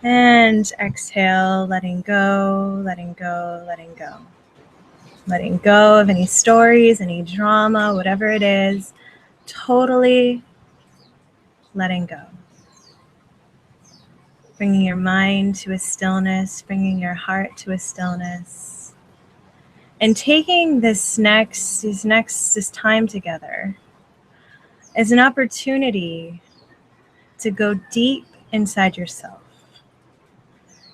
And exhale, letting go, letting go, letting go. Letting go of any stories, any drama, whatever it is, totally letting go. Bringing your mind to a stillness, bringing your heart to a stillness. And taking this time together as an opportunity to go deep inside yourself.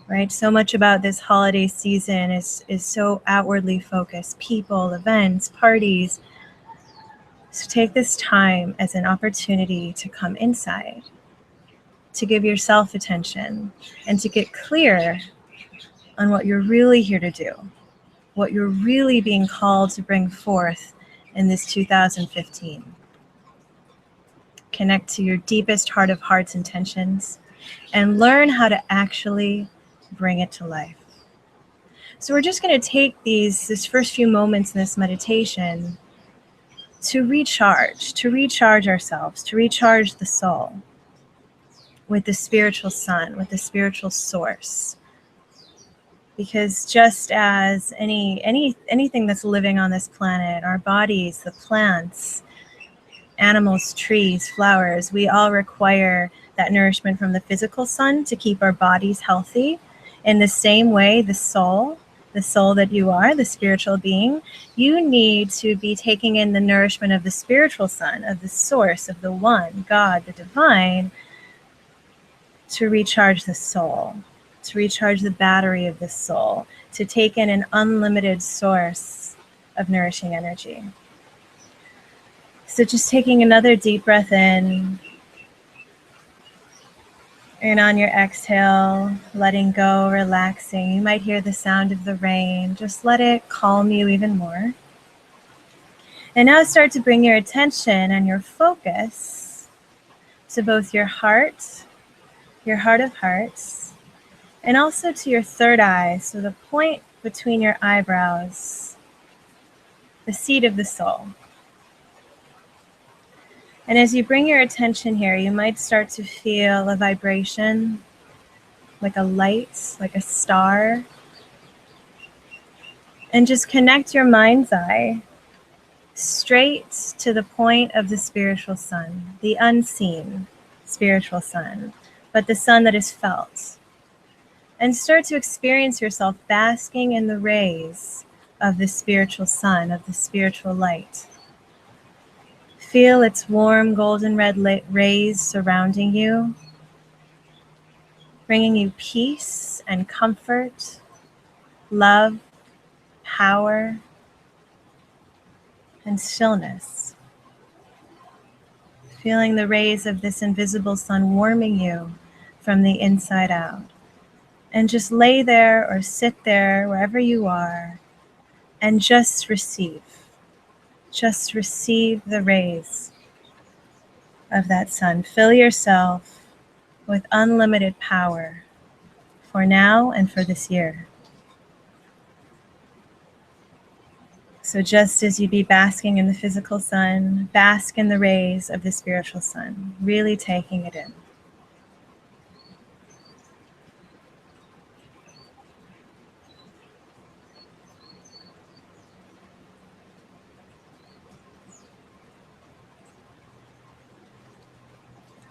Right? So much about this holiday season is so outwardly focused. People, events, parties. So take this time as an opportunity to come inside, to give yourself attention, and to get clear on what you're really here to do, what you're really being called to bring forth in this 2015. Connect to your deepest heart of heart's intentions and learn how to actually bring it to life. So we're just going to take this first few moments in this meditation to recharge ourselves, to recharge the soul with the spiritual sun, with the spiritual source. Because just as anything that's living on this planet, our bodies, the plants, animals, trees, flowers, we all require that nourishment from the physical sun to keep our bodies healthy. In the same way, the soul that you are, the spiritual being, you need to be taking in the nourishment of the spiritual sun, of the source, of the one, God, the divine, to recharge the soul, to recharge the battery of the soul, to take in an unlimited source of nourishing energy. So just taking another deep breath in, and on your exhale, letting go, relaxing. You might hear the sound of the rain. Just let it calm you even more. And now start to bring your attention and your focus to both your heart of hearts, and also to your third eye, so the point between your eyebrows, the seat of the soul. And as you bring your attention here, you might start to feel a vibration, like a light, like a star. And just connect your mind's eye straight to the point of the spiritual sun, the unseen spiritual sun, but the sun that is felt. And start to experience yourself basking in the rays of the spiritual sun, of the spiritual light. Feel its warm golden red rays surrounding you, bringing you peace and comfort, love, power, and stillness. Feeling the rays of this invisible sun warming you from the inside out. And just lay there or sit there wherever you are and just receive. Just receive the rays of that sun. Fill yourself with unlimited power for now and for this year. So just as you be basking in the physical sun, bask in the rays of the spiritual sun, really taking it in.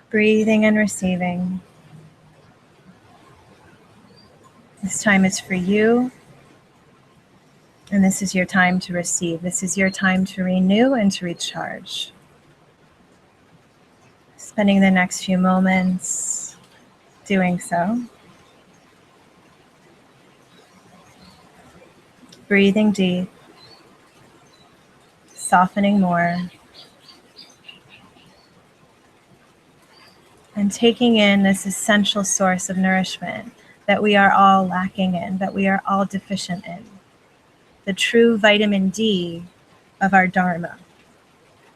Breathing and receiving. This time is for you, and this is your time to receive. This is your time to renew and to recharge. Spending the next few moments doing so. Breathing deep, softening more, and taking in this essential source of nourishment that we are all lacking in, that we are all deficient in. The true vitamin D of our Dharma.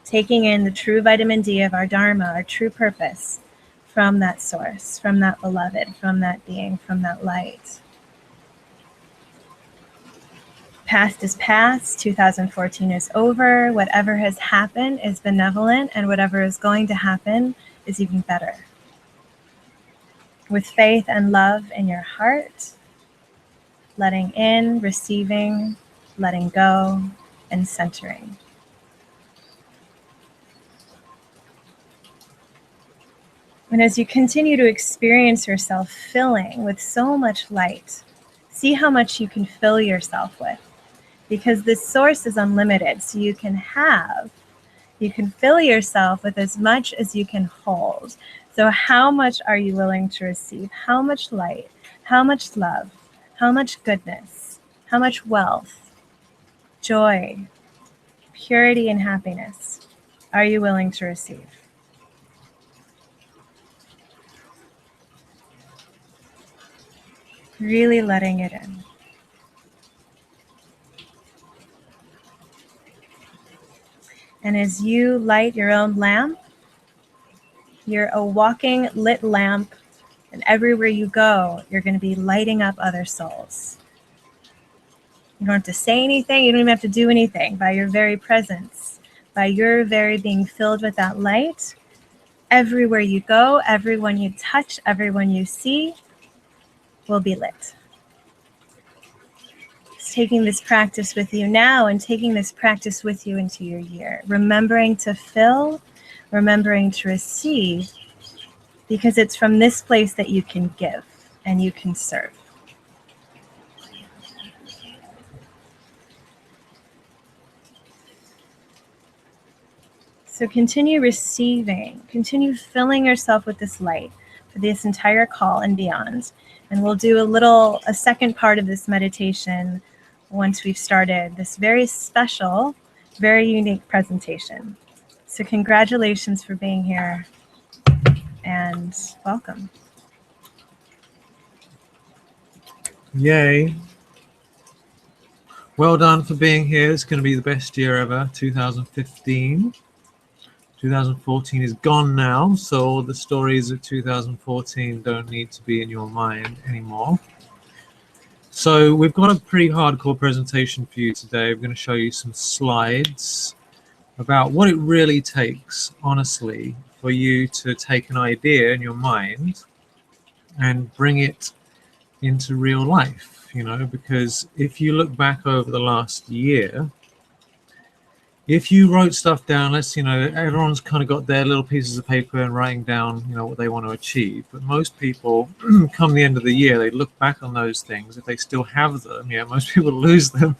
Taking in the true vitamin D of our Dharma, our true purpose, from that source, from that beloved, from that being, from that light. Past is past, 2014 is over, whatever has happened is benevolent, and whatever is going to happen is even better. with faith and love in your heart, letting in, receiving, letting go, and centering. And as you continue to experience yourself filling with so much light, see how much you can fill yourself with, because this source is unlimited. So you can fill yourself with as much as you can hold. So how much are you willing to receive? How much light? How much love? How much goodness? How much wealth, joy, purity, and happiness are you willing to receive? Really letting it in. And as you light your own lamp, you're a walking lit lamp, and everywhere you go, you're going to be lighting up other souls. You don't have to say anything. You don't even have to do anything. By your very presence, by your very being filled with that light, everywhere you go, everyone you touch, everyone you see will be lit. Just taking this practice with you now and taking this practice with you into your year. Remembering to fill, remembering to receive, because it's from this place that you can give and you can serve. So continue receiving, continue filling yourself with this light for this entire call and beyond. And we'll do a second part of this meditation once we've started this very special, very unique presentation. So congratulations for being here and welcome. Yay. Well done for being here. It's going to be the best year ever, 2015. 2014 is gone now, so all the stories of 2014 don't need to be in your mind anymore. So we've got a pretty hardcore presentation for you today. I'm going to show you some slides about what it really takes, honestly, for you to take an idea in your mind and bring it into real life, because if you look back over the last year, if you wrote stuff down, everyone's kind of got their little pieces of paper and writing down, what they want to achieve. But most people, come the end of the year, they look back on those things. If they still have them, most people lose them.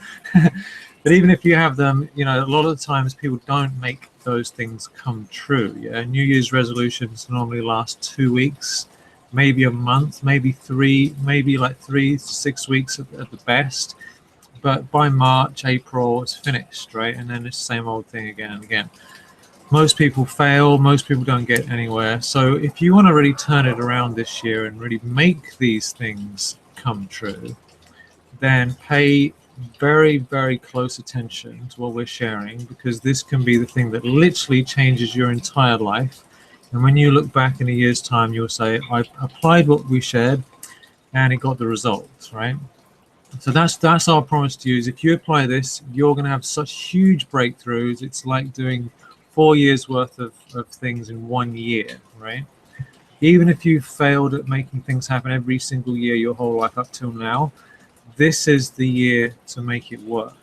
But even if you have them, a lot of the times people don't make those things come true. New Year's resolutions normally last 2 weeks, maybe a month, maybe 3 to 6 weeks at the best. But by March, April, it's finished, right? And then it's the same old thing again and again. Most people fail. Most people don't get anywhere. So if you want to really turn it around this year and really make these things come true, then pay very, very close attention to what we're sharing, because this can be the thing that literally changes your entire life. And when you look back in a year's time, you'll say, I applied what we shared and it got the results, right? So that's our promise to you, is if you apply this, you're going to have such huge breakthroughs. It's like doing 4 years worth of things in 1 year, right? Even if you failed at making things happen every single year your whole life up till now, this is the year to make it work.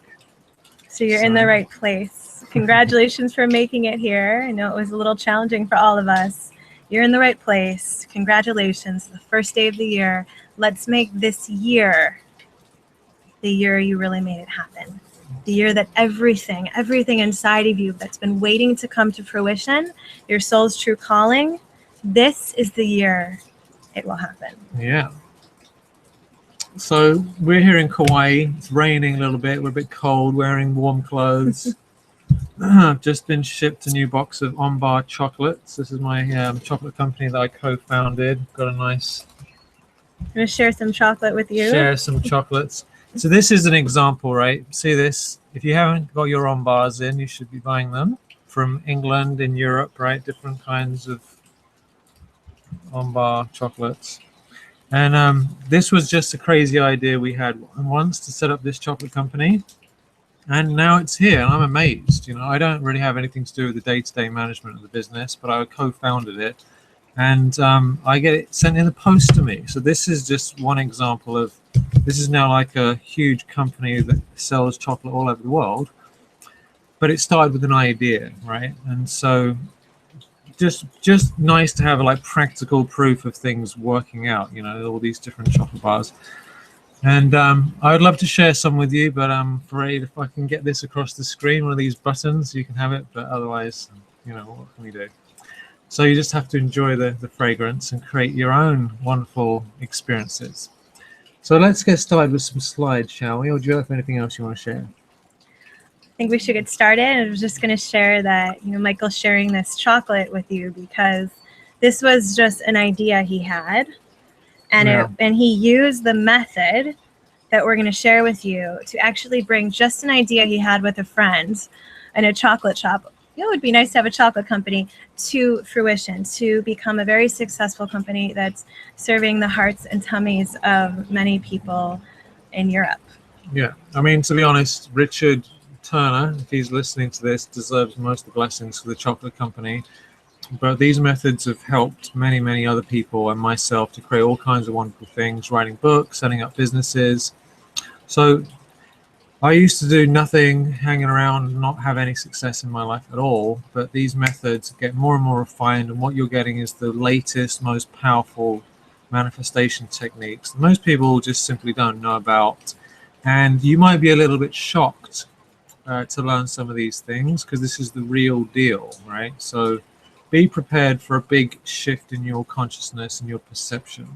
So you're in the right place. Congratulations for making it here. I know it was a little challenging for all of us. You're in the right place. Congratulations. The first day of the year. Let's make this year the year you really made it happen. The year that everything inside of you that's been waiting to come to fruition, your soul's true calling, this is the year it will happen. Yeah. So we're here in Kauai. It's raining a little bit. We're a bit cold, wearing warm clothes. I've just been shipped a new box of On-Bar chocolates. This is my chocolate company that I co-founded. Got a nice... I'm going to share some chocolate with you. Share some chocolates. So this is an example, right? See this? If you haven't got your On-Bars in, you should be buying them from England, in Europe, right? Different kinds of On-Bar chocolates. And this was just a crazy idea we had once to set up this chocolate company. And now it's here, and I'm amazed. I don't really have anything to do with the day-to-day management of the business, but I co-founded it. and I get it sent in the post to me. So this is just one example of, this is now like a huge company that sells chocolate all over the world, but it started with an idea, right? And so just nice to have like practical proof of things working out, you know, all these different chocolate bars. And I would love to share some with you, but I'm afraid if I can get this across the screen, one of these buttons, you can have it, but otherwise, you know, what can we do? So you just have to enjoy the fragrance and create your own wonderful experiences. So let's get started with some slides, shall we? Or do you have anything else you want to share? I think we should get started. I was just going to share that, Michael's sharing this chocolate with you because this was just an idea he had, and and he used the method that we're going to share with you to actually bring just an idea he had with a friend in a chocolate shop. It would be nice to have a chocolate company to fruition, to become a very successful company that's serving the hearts and tummies of many people in Europe. Yeah, I mean, to be honest, Richard Turner, if he's listening to this, deserves most of the blessings for the chocolate company. But these methods have helped many, many other people and myself to create all kinds of wonderful things, writing books, setting up businesses. So I used to do nothing, hanging around, not have any success in my life at all. But these methods get more and more refined, and what you're getting is the latest, most powerful manifestation techniques that most people just simply don't know about. And you might be a little bit shocked to learn some of these things because this is the real deal, right? So be prepared for a big shift in your consciousness and your perception.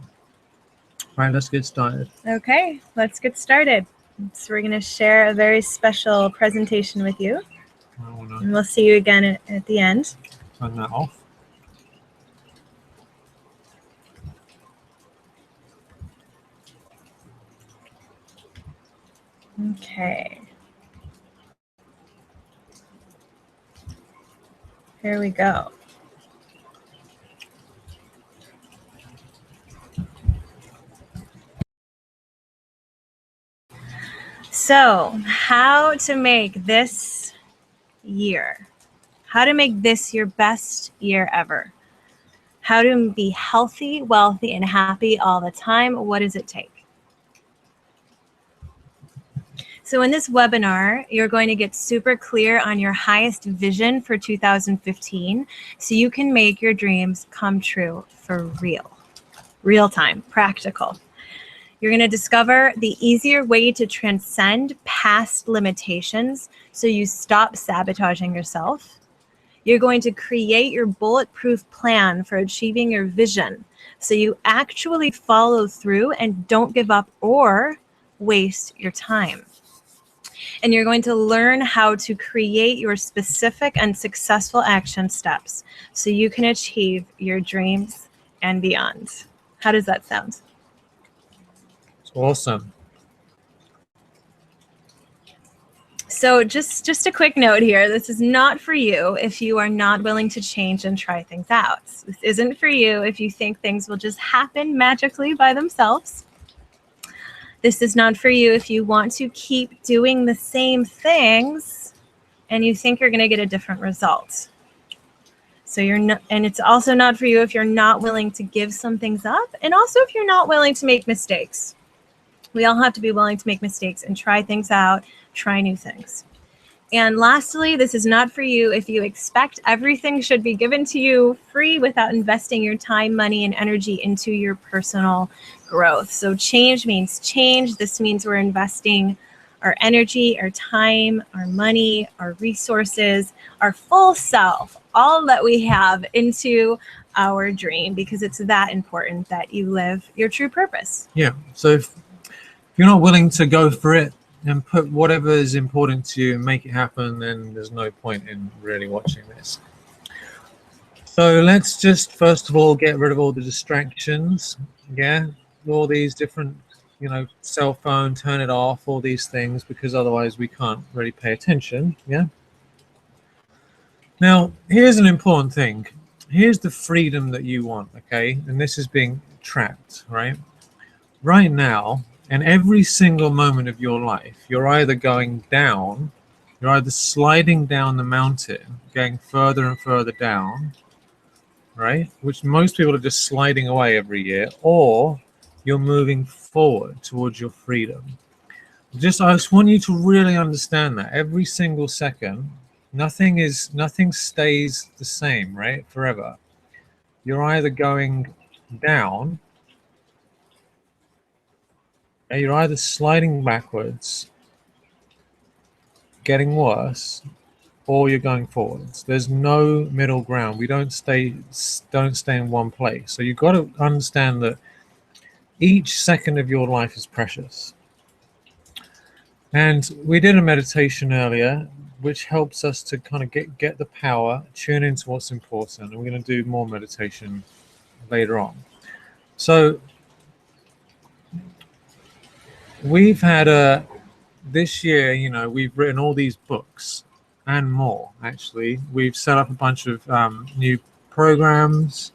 Right, let's get started. Okay, let's get started. So we're going to share a very special presentation with you. And we'll see you again at the end. Turn that off. Okay. Here we go. So, how to make this year, how to make this your best year ever? How to be healthy, wealthy, and happy all the time? What does it take? So in this webinar, you're going to get super clear on your highest vision for 2015 so you can make your dreams come true for real time, practical. You're going to discover the easier way to transcend past limitations so you stop sabotaging yourself. You're going to create your bulletproof plan for achieving your vision so you actually follow through and don't give up or waste your time. And you're going to learn how to create your specific and successful action steps so you can achieve your dreams and beyond. How does that sound? It's awesome. So just a quick note here. This is not for you if you are not willing to change and try things out. This isn't for you if you think things will just happen magically by themselves. This is not for you if you want to keep doing the same things and you think you're going to get a different result. So you're not, and it's also not for you if you're not willing to give some things up, and also if you're not willing to make mistakes. We all have to be willing to make mistakes and try things out, try new things. And lastly, this is not for you if you expect everything should be given to you free without investing your time, money, and energy into your personal growth. So change means change. This means we're investing our energy, our time, our money, our resources, our full self, all that we have into our dream, because it's that important that you live your true purpose. Yeah, so if you're not willing to go for it and put whatever is important to you and make it happen, then there's no point in really watching this. So let's just first of all get rid of all the distractions. Yeah, all these different, cell phone, turn it off, all these things, because otherwise we can't really pay attention. Yeah. Now, here's an important thing. Here's the freedom that you want, okay? And this is being trapped, right? Right now, and every single moment of your life, you're either going down, you're either sliding down the mountain, going further and further down, right? Which most people are just sliding away every year, or you're moving forward towards your freedom. I just want you to really understand that every single second, nothing stays the same, right? Forever. You're either going down, you're either sliding backwards, getting worse, or you're going forwards. There's no middle ground. We don't stay in one place. So you've got to understand that each second of your life is precious. And we did a meditation earlier, which helps us to kind of get the power, tune into what's important. And we're going to do more meditation later on. So we've had this year, we've written all these books and more, actually. We've set up a bunch of new programs.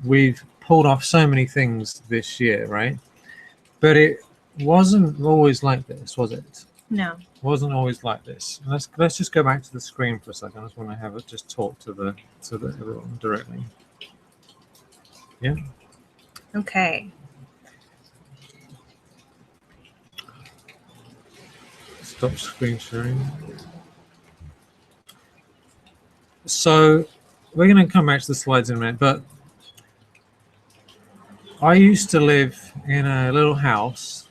We've pulled off so many things this year, right? But it wasn't always like this, was it? No. It wasn't always like this. Let's just go back to the screen for a second. I just want to have it just talk to the everyone directly. Yeah. Okay. Stop screen sharing. So we're going to come back to the slides in a minute, but I used to live in a little house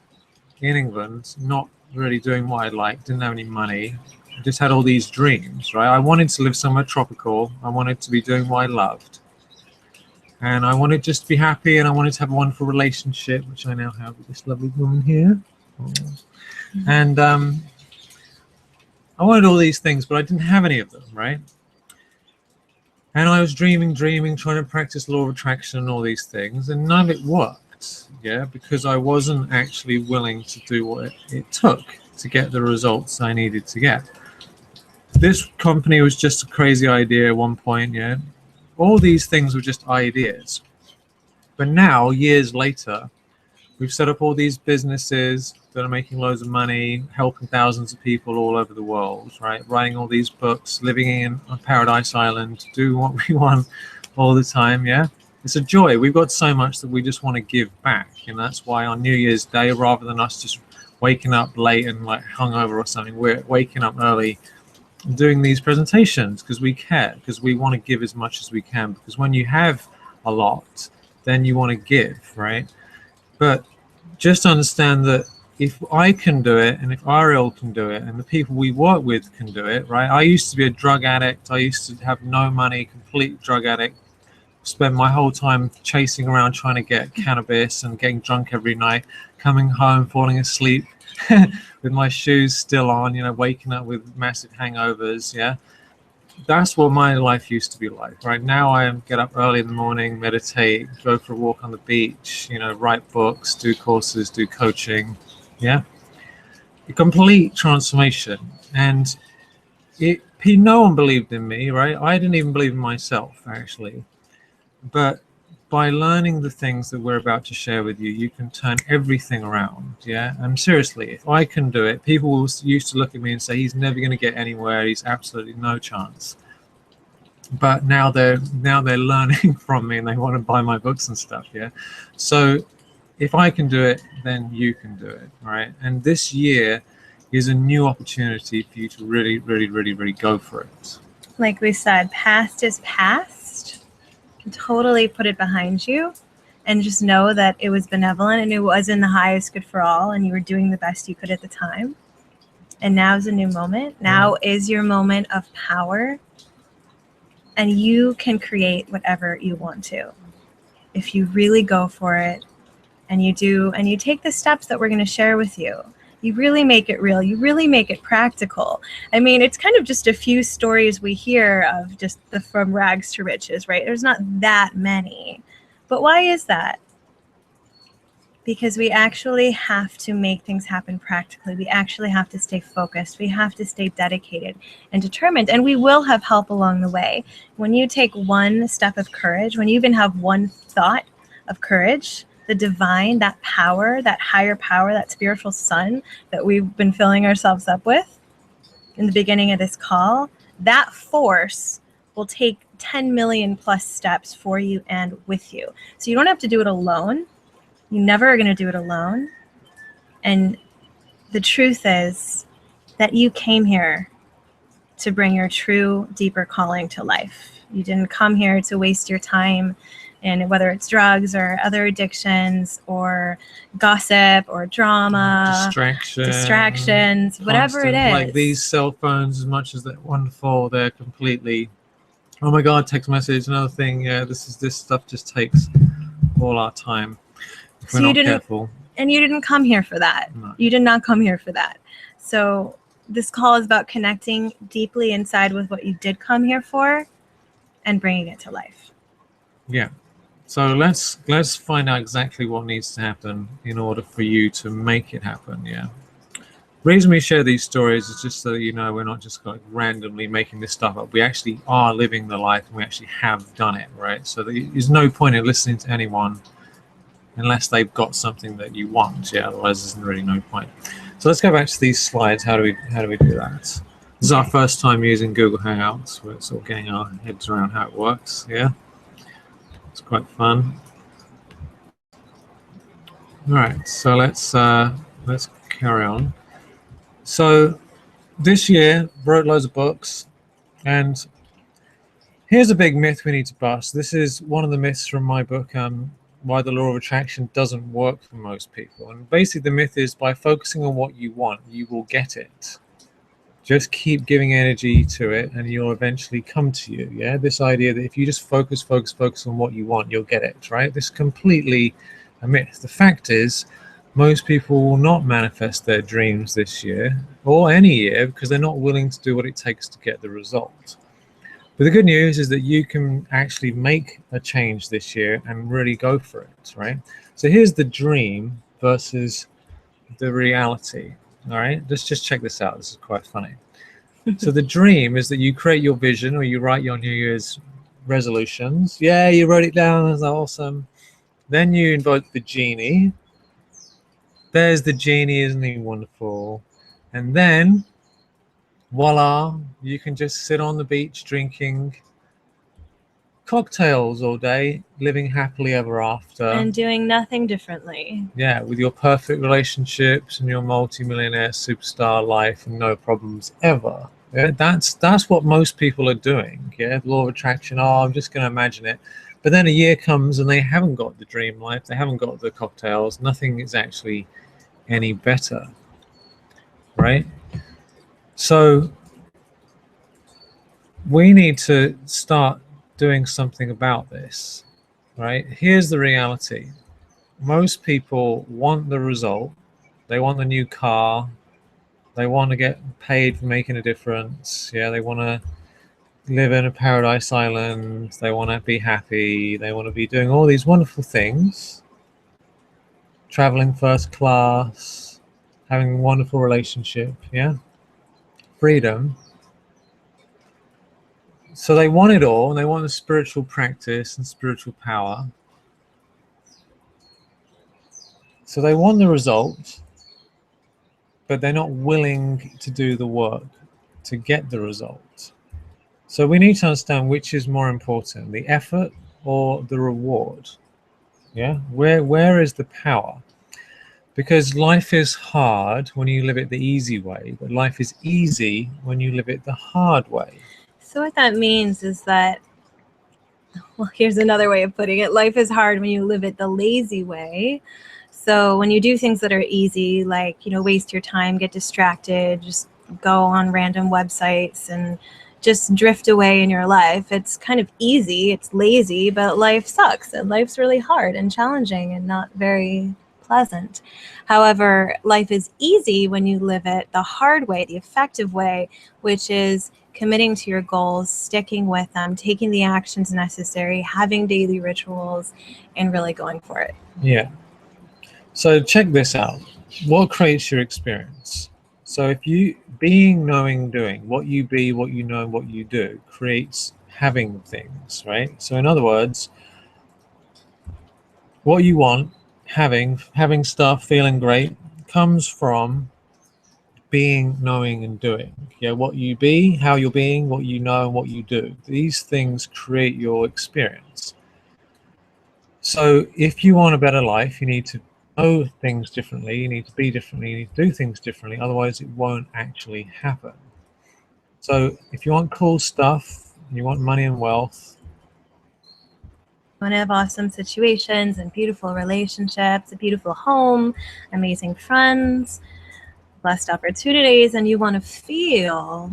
in England, not really doing what I liked, didn't have any money, just had all these dreams, right? I wanted to live somewhere tropical. I wanted to be doing what I loved. And I wanted just to be happy, and I wanted to have a wonderful relationship, which I now have with this lovely woman here. And I wanted all these things, but I didn't have any of them, right? And I was dreaming, trying to practice law of attraction and all these things, and none of it worked, yeah, because I wasn't actually willing to do what it took to get the results I needed to get. This company was just a crazy idea at one point, yeah. All these things were just ideas. But now, years later, we've set up all these businesses that are making loads of money, helping thousands of people all over the world, right? Writing all these books, living in a paradise island, doing what we want all the time, yeah? It's a joy. We've got so much that we just want to give back. And that's why on New Year's Day, rather than us just waking up late and like hungover or something, we're waking up early and doing these presentations because we care, because we want to give as much as we can. Because when you have a lot, then you want to give, right? But just understand that if I can do it, and if Ariel can do it, and the people we work with can do it, right? I used to be a drug addict. I used to have no money, complete drug addict, spend my whole time chasing around trying to get cannabis and getting drunk every night, coming home, falling asleep with my shoes still on, waking up with massive hangovers, yeah? That's what my life used to be like. Right now, I get up early in the morning, meditate, go for a walk on the beach, write books, do courses, do coaching. Yeah, a complete transformation. And no one believed in me, right? I didn't even believe in myself, actually. But by learning the things that we're about to share with you, you can turn everything around. Yeah, and seriously, if I can do it, people used to look at me and say, he's never going to get anywhere. He's absolutely no chance. But now they're learning from me and they want to buy my books and stuff. Yeah, so if I can do it, then you can do it, right? And this year is a new opportunity for you to really, really, really, really go for it. Like we said, past is past. You can totally put it behind you and just know that it was benevolent and it was in the highest good for all, and you were doing the best you could at the time. And now is a new moment. Now is your moment of power, and you can create whatever you want to if you really go for it. And you do, and you take the steps that we're going to share with you. You really make it real. You really make it practical. I mean, it's kind of just a few stories we hear of just the from rags to riches, right? There's not that many. But why is that? Because we actually have to make things happen practically. We actually have to stay focused. We have to stay dedicated and determined. And we will have help along the way. When you take one step of courage, when you even have one thought of courage, the divine, that power, that higher power, that spiritual sun that we've been filling ourselves up with in the beginning of this call, that force will take 10 million plus steps for you and with you. So you don't have to do it alone. You never are going to do it alone. And the truth is that you came here to bring your true, deeper calling to life. You didn't come here to waste your time in whether it's drugs or other addictions or gossip or drama, distractions, whatever it is. Like these cell phones, as much as they're wonderful, they're completely, oh my God, text message, another thing. Yeah, this stuff just takes all our time if we're not careful. And you didn't come here for that. No. You did not come here for that. So this call is about connecting deeply inside with what you did come here for and bringing it to life. Yeah. So let's find out exactly what needs to happen in order for you to make it happen. Yeah. The reason we share these stories is just so you know we're not just like randomly making this stuff up. We actually are living the life and we actually have done it, right? So there's no point in listening to anyone unless they've got something that you want. Yeah, otherwise there's really no point. So let's go back to these slides. How do we do that? This is our first time using Google Hangouts. We're sort of getting our heads around how it works. Yeah, it's quite fun. All right, so let's carry on. So this year wrote loads of books, and here's a big myth we need to bust. This is one of the myths from my book, Why the Law of Attraction Doesn't Work for Most People. And basically the myth is by focusing on what you want, you will get it. Just keep giving energy to it and you'll eventually come to you. Yeah, this idea that if you just focus on what you want, you'll get it, right? This is completely a myth. The fact is, most people will not manifest their dreams this year or any year because they're not willing to do what it takes to get the result. But the good news is that you can actually make a change this year and really go for it, right? So here's the dream versus the reality, all right? Let's just check this out. This is quite funny. So the dream is that you create your vision or you write your New Year's resolutions. Yeah, you wrote it down. That's awesome. Then you invoke the genie. There's the genie, isn't he wonderful? And then voila, you can just sit on the beach drinking cocktails all day, living happily ever after. And doing nothing differently. Yeah, with your perfect relationships and your multi-millionaire superstar life and no problems ever. Yeah, that's what most people are doing. Yeah, law of attraction, oh, I'm just going to imagine it. But then a year comes and they haven't got the dream life, they haven't got the cocktails, nothing is actually any better, right? So we need to start doing something about this, right? Here's the reality. Most people want the result. They want the new car. They want to get paid for making a difference. Yeah, they want to live in a paradise island. They want to be happy. They want to be doing all these wonderful things. Traveling first class, having a wonderful relationship, yeah? Freedom. So they want it all, and they want the spiritual practice and spiritual power. So they want the result, but they're not willing to do the work to get the result. So we need to understand which is more important, the effort or the reward. Yeah, where is the power? Because life is hard when you live it the easy way, but life is easy when you live it the hard way. So what that means is that, well, here's another way of putting it. Life is hard when you live it the lazy way. So when you do things that are easy, like, waste your time, get distracted, just go on random websites and just drift away in your life, it's kind of easy, it's lazy, but life sucks and life's really hard and challenging and not very pleasant. However, life is easy when you live it the hard way, the effective way, which is committing to your goals, sticking with them, taking the actions necessary, having daily rituals, and really going for it. Yeah. So check this out. What creates your experience? So if you being, knowing, doing, what you be, what you know, what you do creates having things, right? So in other words, what you want, having stuff, feeling great, comes from being, knowing, and doing. Yeah, what you be, how you're being, what you know, and what you do. These things create your experience. So if you want a better life, you need to know things differently, you need to be differently, you need to do things differently, otherwise it won't actually happen. So if you want cool stuff, you want money and wealth, You want to have awesome situations and beautiful relationships, a beautiful home, amazing friends, blessed opportunities, and you want to feel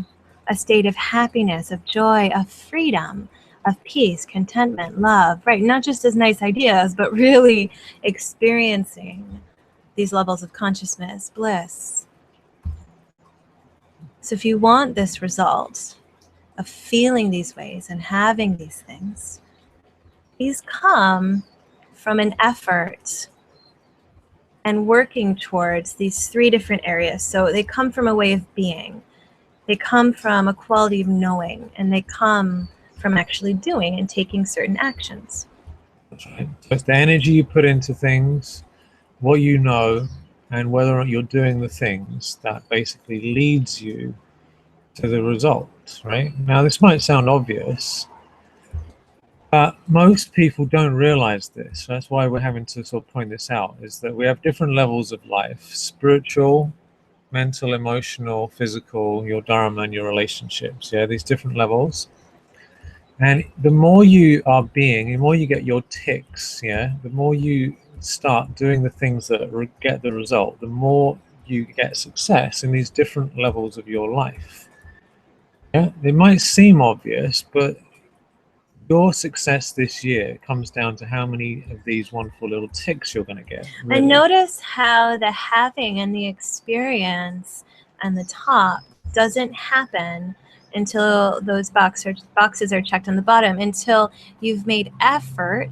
a state of happiness, of joy, of freedom, of peace, contentment, love, right? Not just as nice ideas, but really experiencing these levels of consciousness, bliss. So if you want this result of feeling these ways and having these things, these come from an effort and working towards these three different areas. So they come from a way of being, they come from a quality of knowing, and they come from actually doing and taking certain actions. that's right. So it's the energy you put into things, what you know, and whether or not you're doing the things that basically leads you to the result, right? Now, this might sound obvious, but most people don't realize this. That's why we're having to sort of point this out, is that we have different levels of life: spiritual, mental, emotional, physical, your dharma, and your relationships. Yeah, these different levels. And the more you are being, the more you get your ticks, yeah, the more you start doing the things that get the result, the more you get success in these different levels of your life. Yeah, it might seem obvious, but your success this year comes down to how many of these wonderful little ticks you're going to get. Really. And notice how the having and the experience and the top doesn't happen until those boxes are checked on the bottom, until you've made effort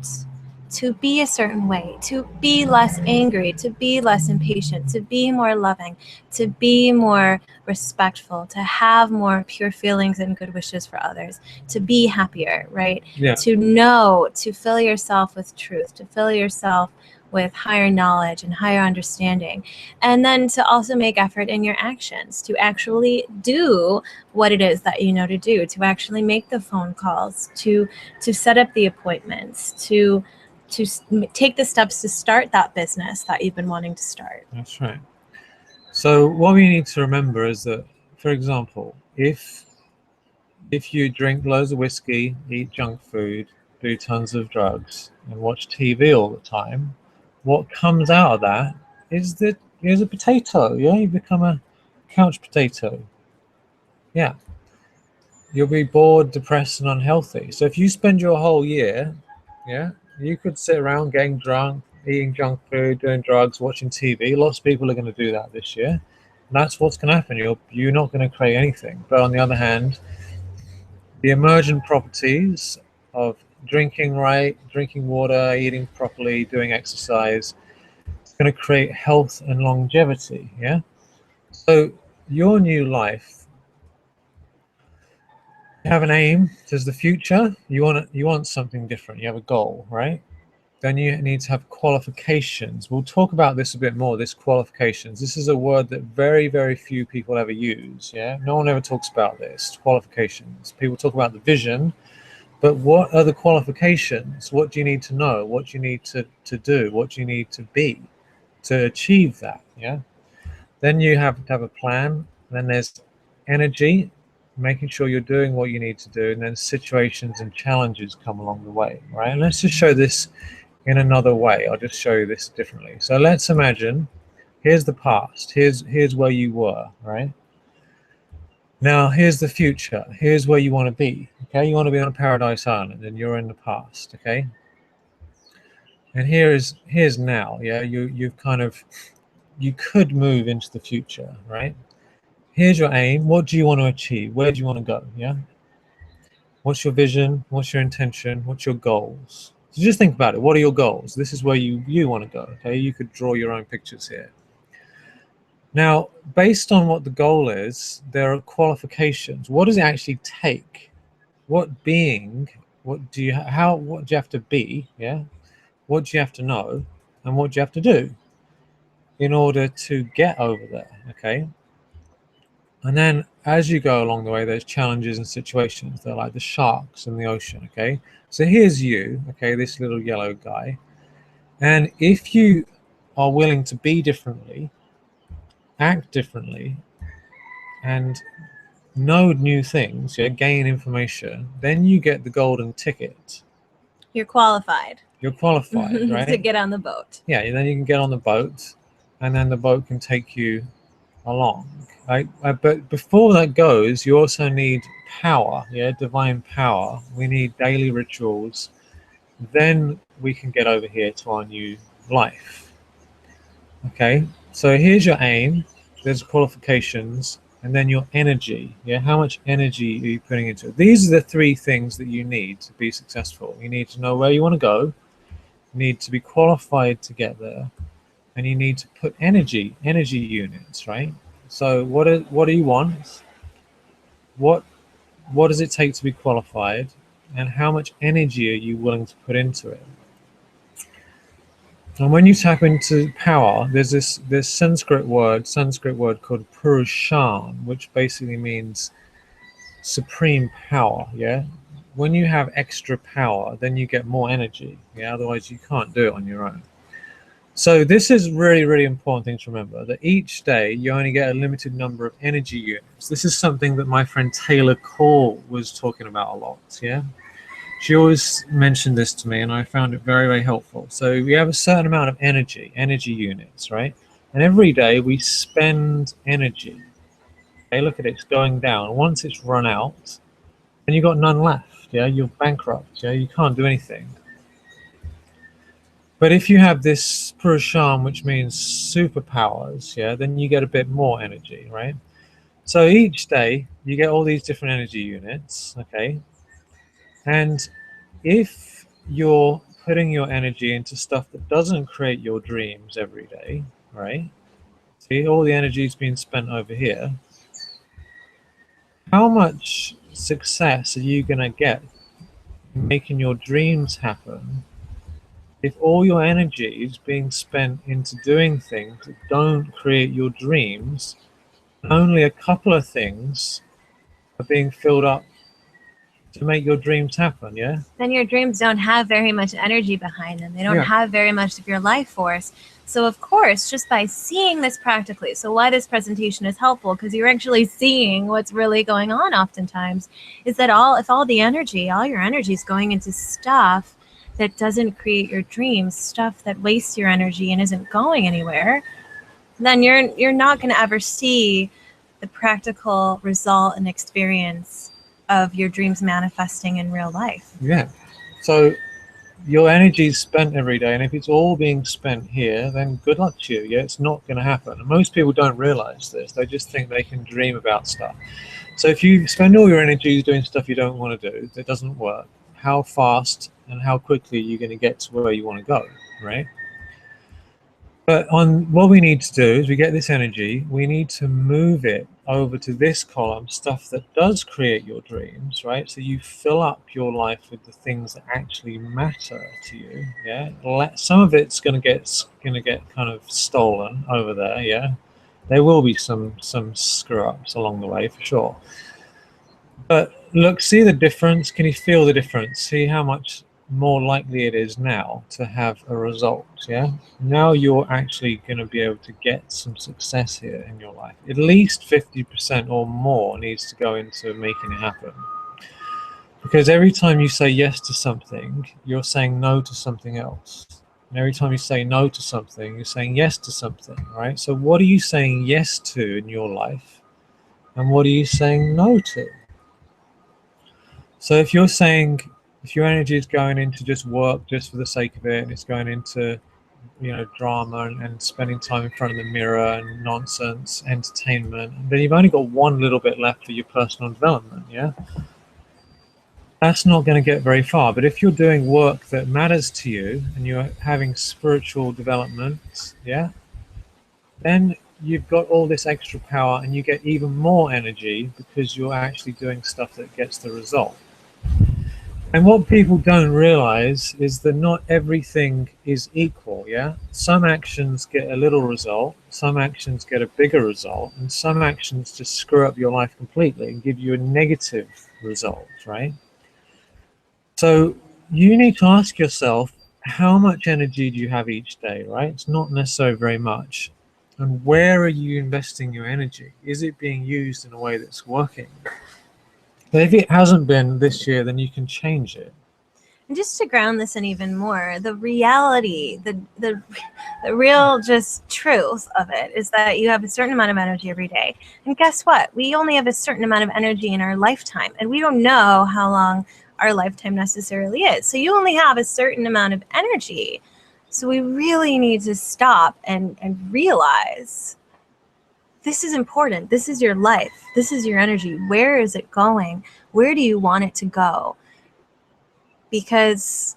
to be a certain way, to be less angry, to be less impatient, to be more loving, to be more respectful, to have more pure feelings and good wishes for others, to be happier, right? Yeah. To know, to fill yourself with truth, to fill yourself with higher knowledge and higher understanding, and then to also make effort in your actions, to actually do what it is that you know to do, to actually make the phone calls, to set up the appointments, to take the steps to start that business that you've been wanting to start. That's right. So what we need to remember is that, for example, if you drink loads of whiskey, eat junk food, do tons of drugs, and watch TV all the time, what comes out of that is that here's a potato. Yeah, you become a couch potato. Yeah, you'll be bored, depressed, and unhealthy. So if you spend your whole year, yeah, you could sit around getting drunk, eating junk food, doing drugs, watching TV. Lots of people are going to do that this year. And that's what's going to happen. You're not going to create anything. But on the other hand, the emergent properties of drinking right, drinking water, eating properly, doing exercise, it's going to create health and longevity. Yeah. So your new life, you have an aim. There's the future. You want something different. You have a goal, right? Then you need to have qualifications. We'll talk about this a bit more. This qualifications. This is a word that very, very few people ever use. Yeah, no one ever talks about this. Qualifications. People talk about the vision, but what are the qualifications? What do you need to know? What do you need to do? What do you need to be to achieve that? Yeah. Then you have to have a plan. Then there's energy, making sure you're doing what you need to do, and then situations and challenges come along the way, right? And let's just show this in another way. I'll just show you this differently. So let's imagine, here's the past. Here's where you were, right? Now here's the future. Here's where you want to be. Okay, you want to be on a paradise island, and you're in the past. Okay, and here's now. Yeah, you've kind of, you could move into the future, right? Here's your aim. What do you want to achieve? Where do you want to go? Yeah. What's your vision? What's your intention? What's your goals? So just think about it. What are your goals? This is where you want to go. Okay, you could draw your own pictures here. Now, based on what the goal is, there are qualifications. What does it actually take? What being? What do you have to be? Yeah. What do you have to know? And what do you have to do in order to get over there? Okay. And then as you go along the way, there's challenges and situations. They're like the sharks in the ocean, okay? So here's you, okay, this little yellow guy. And if you are willing to be differently, act differently, and know new things, yeah, gain information, then you get the golden ticket. You're qualified. You're qualified, right? To get on the boat. Yeah, and then you can get on the boat, and then the boat can take you along. Right? But before that goes, you also need power, yeah, divine power. We need daily rituals. Then we can get over here to our new life. Okay, so here's your aim. There's qualifications, and then your energy. Yeah, how much energy are you putting into it? These are the three things that you need to be successful. You need to know where you want to go. You need to be qualified to get there, and you need to put energy units, right? So what do you want? What does it take to be qualified, and how much energy are you willing to put into it? And when you tap into power, there's this Sanskrit word called Purushan, which basically means supreme power. Yeah, when you have extra power, then you get more energy. Yeah, otherwise you can't do it on your own. So this is really important thing to remember, that each day you only get a limited number of energy units. This is something that my friend Taylor Cole was talking about a lot. Yeah, she always mentioned this to me, and I found it very helpful. So we have a certain amount of energy units, right? And every day we spend energy. Okay, look at it, it's going down. Once it's run out, then you've got none left. Yeah, you're bankrupt. Yeah, you can't do anything. But if you have this Purushan, which means superpowers, yeah, then you get a bit more energy, right? So each day you get all these different energy units, okay? And if you're putting your energy into stuff that doesn't create your dreams every day, right? See, all the energy is being spent over here. How much success are you going to get in making your dreams happen if all your energy is being spent into doing things that don't create your dreams, and only a couple of things are being filled up to make your dreams happen? Yeah, then your dreams don't have very much energy behind them. They don't have very much of your life force. So of course, just by seeing this practically, so why this presentation is helpful, because you're actually seeing what's really going on oftentimes, is that if all your energy is going into stuff that doesn't create your dreams, stuff that wastes your energy and isn't going anywhere, then you're not going to ever see the practical result and experience of your dreams manifesting in real life. Yeah. So your energy is spent every day, and if it's all being spent here, then good luck to you. Yeah, it's not going to happen. And most people don't realize this. They just think they can dream about stuff. So if you spend all your energy doing stuff you don't want to do, that doesn't work, how fast and how quickly are you going to get to where you want to go, right? But what we need to do is we get this energy, we need to move it over to this column, stuff that does create your dreams, right? So you fill up your life with the things that actually matter to you. Yeah, some of it's going to get kind of stolen over there. Yeah, there will be some screw ups along the way for sure. But look, see the difference. Can you feel the difference? See how much more likely it is now to have a result. Yeah, now you're actually going to be able to get some success here in your life. At least 50% or more needs to go into making it happen, because every time you say yes to something, you're saying no to something else, and every time you say no to something, you're saying yes to something, right? So what are you saying yes to in your life, and what are you saying no to? So if your energy is going into just work just for the sake of it, and it's going into, drama and spending time in front of the mirror and nonsense, entertainment, then you've only got one little bit left for your personal development, yeah? That's not going to get very far. But if you're doing work that matters to you and you're having spiritual development, yeah, then you've got all this extra power and you get even more energy because you're actually doing stuff that gets the result. And what people don't realize is that not everything is equal, yeah? Some actions get a little result, some actions get a bigger result, and some actions just screw up your life completely and give you a negative result, right? So you need to ask yourself, how much energy do you have each day, right? It's not necessarily very much. And where are you investing your energy? Is it being used in a way that's working? But if it hasn't been this year, then you can change it. And just to ground this in even more, the reality, the real just truth of it is that you have a certain amount of energy every day. And guess what? We only have a certain amount of energy in our lifetime, and we don't know how long our lifetime necessarily is. So you only have a certain amount of energy. So we really need to stop and realize this is important. This is your life. This is your energy. Where is it going? Where do you want it to go? Because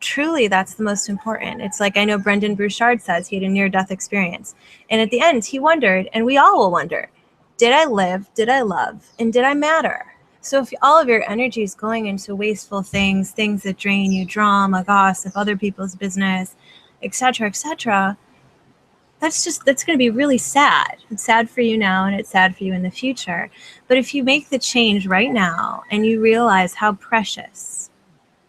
truly that's the most important. It's like, I know Brendan Burchard says he had a near-death experience, and at the end he wondered, and we all will wonder, did I live, did I love, and did I matter? So if all of your energy is going into wasteful things that drain you, drama, gossip, other people's business, etc., that's going to be really sad. It's sad for you now, and it's sad for you in the future. But if you make the change right now and you realize how precious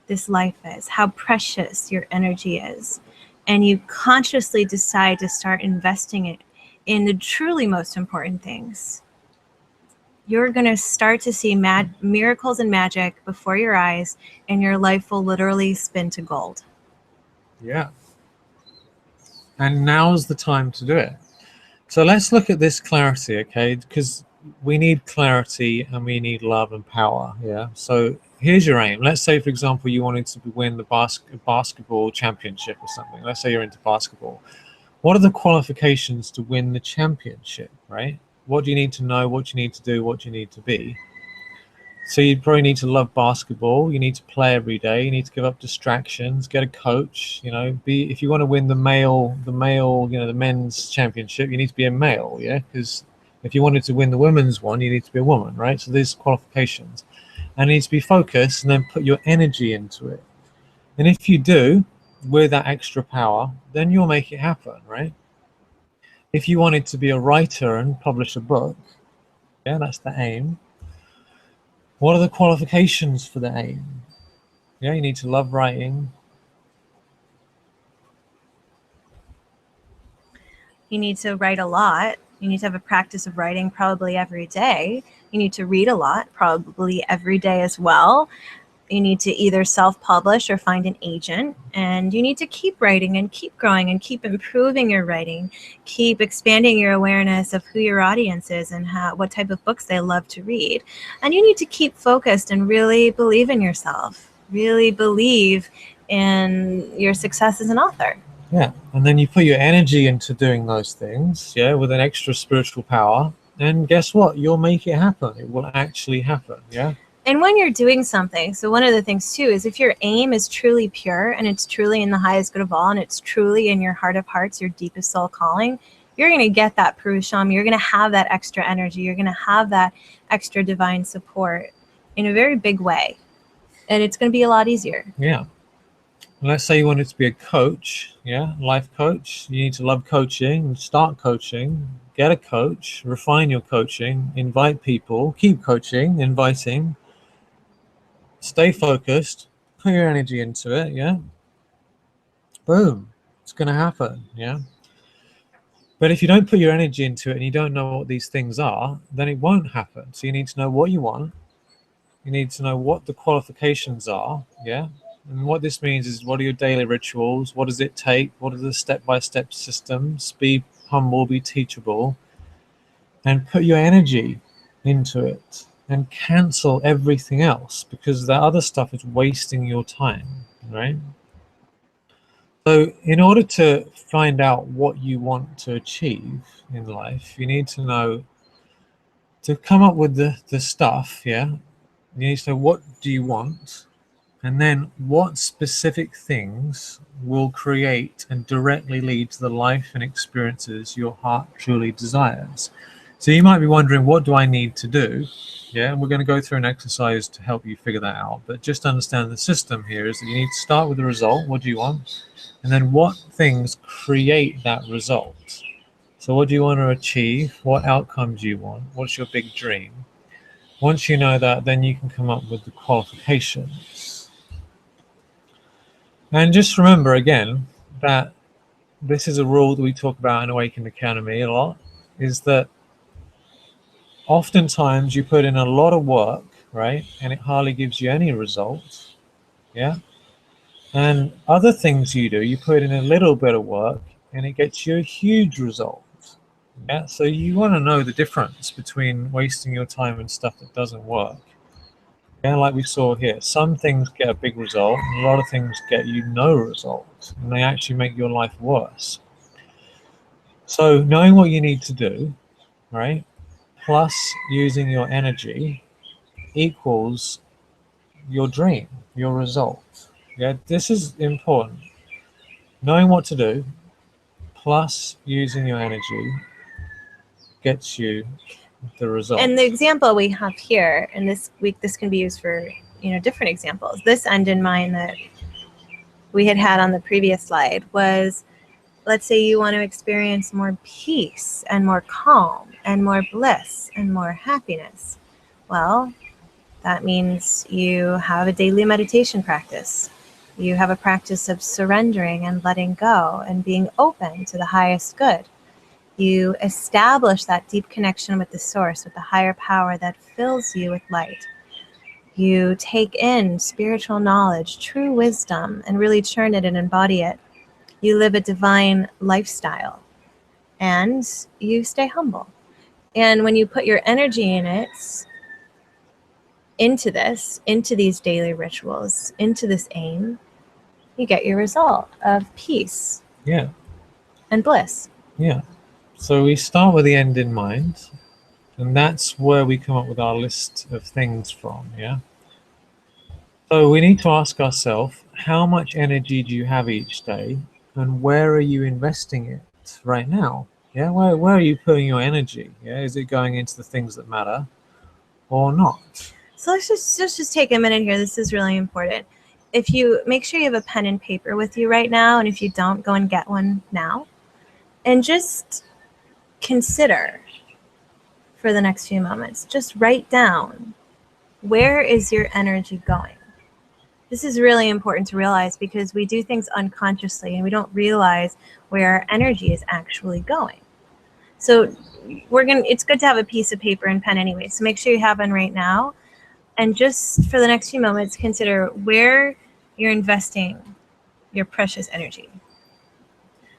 this life is, how precious your energy is, and you consciously decide to start investing it in the truly most important things, you're going to start to see miracles and magic before your eyes, and your life will literally spin to gold. Yeah. And now's the time to do it. So let's look at this clarity, okay? Because we need clarity and we need love and power, yeah? So here's your aim. Let's say, for example, you wanted to win the basketball championship or something. Let's say you're into basketball. What are the qualifications to win the championship, right? What do you need to know? What do you need to do? What do you need to be? So you probably need to love basketball. You need to play every day. You need to give up distractions. Get a coach. You know, be if you want to win the male, the men's championship, you need to be a male. Yeah, because if you wanted to win the women's one, you need to be a woman, right? So there's qualifications, and you need to be focused and then put your energy into it. And if you do, with that extra power, then you'll make it happen, right? If you wanted to be a writer and publish a book, yeah, that's the aim. What are the qualifications for the aim? Yeah, you need to love writing. You need to write a lot. You need to have a practice of writing probably every day. You need to read a lot, probably every day as well. You need to either self-publish or find an agent, and you need to keep writing and keep growing and keep improving your writing, keep expanding your awareness of who your audience is and what type of books they love to read. And you need to keep focused and really believe in yourself, really believe in your success as an author. Yeah, and then you put your energy into doing those things, yeah, with an extra spiritual power. And guess what? You'll make it happen. It will actually happen, yeah? And when you're doing something, so one of the things too is if your aim is truly pure and it's truly in the highest good of all and it's truly in your heart of hearts, your deepest soul calling, you're going to get that Purusham. You're going to have that extra energy. You're going to have that extra divine support in a very big way. And it's going to be a lot easier. Yeah. Let's say you wanted to be a coach, yeah, life coach. You need to love coaching, start coaching, get a coach, refine your coaching, invite people, keep coaching, inviting, stay focused, put your energy into it, yeah? Boom, it's going to happen, yeah? But if you don't put your energy into it and you don't know what these things are, then it won't happen. So you need to know what you want. You need to know what the qualifications are, yeah? And what this means is, what are your daily rituals? What does it take? What are the step-by-step systems? Be humble, be teachable, and put your energy into it and cancel everything else, because the other stuff is wasting your time, right? So in order to find out what you want to achieve in life, you need to know, to come up with the stuff, yeah? You need to know, what do you want? And then what specific things will create and directly lead to the life and experiences your heart truly desires. So you might be wondering, what do I need to do? Yeah, and we're going to go through an exercise to help you figure that out. But just understand the system here is that you need to start with the result. What do you want? And then what things create that result? So what do you want to achieve? What outcome do you want? What's your big dream? Once you know that, then you can come up with the qualifications. And just remember again that this is a rule that we talk about in Awakened Academy a lot, is that oftentimes you put in a lot of work, right? And it hardly gives you any results. Yeah. And other things you do, you put in a little bit of work and it gets you a huge result. Yeah. So you want to know the difference between wasting your time and stuff that doesn't work. Yeah, like we saw here, some things get a big result, and a lot of things get you no result, and they actually make your life worse. So knowing what you need to do, right, plus using your energy equals your dream, your result. Yeah, this is important. Knowing what to do plus using your energy gets you the result. And the example we have here, and this week, this can be used for different examples. This end in mind that we had on the previous slide was, let's say you want to experience more peace and more calm and more bliss and more happiness. Well, that means you have a daily meditation practice. You have a practice of surrendering and letting go and being open to the highest good. You establish that deep connection with the source, with the higher power that fills you with light. You take in spiritual knowledge, true wisdom, and really churn it and embody it. You live a divine lifestyle, and you stay humble. And when you put your energy in it, into these daily rituals, into this aim, you get your result of peace. Yeah. And bliss. Yeah. So we start with the end in mind, and that's where we come up with our list of things from, yeah? So we need to ask ourselves, how much energy do you have each day, and where are you investing it right now? Yeah, where are you putting your energy? Yeah, is it going into the things that matter or not? So let's just take a minute here. This is really important. If you make sure you have a pen and paper with you right now, and if you don't, go and get one now, and just consider for the next few moments, just write down, where is your energy going? This is really important to realize because we do things unconsciously and we don't realize where our energy is actually going. So it's good to have a piece of paper and pen anyway. So make sure you have one right now. And just for the next few moments, consider where you're investing your precious energy.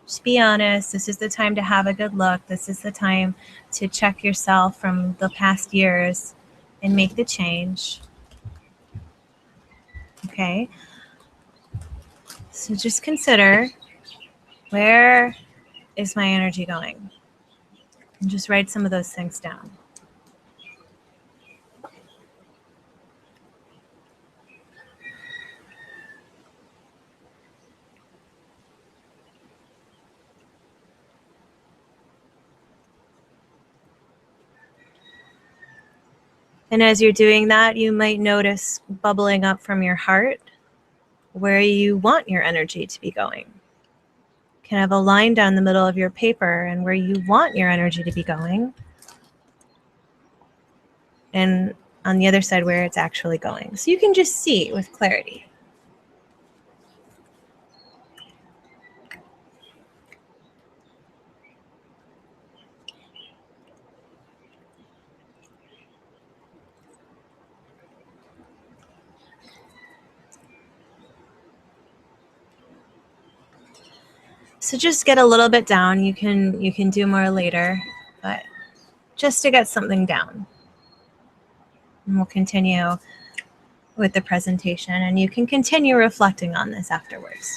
Just be honest. This is the time to have a good look. This is the time to check yourself from the past years and make the change. Okay. So just consider, where is my energy going? And just write some of those things down. And as you're doing that, you might notice bubbling up from your heart where you want your energy to be going. You can have a line down the middle of your paper and where you want your energy to be going, and on the other side where it's actually going. So you can just see with clarity. So just get a little bit down. You can do more later, but just to get something down. And we'll continue with the presentation, and you can continue reflecting on this afterwards.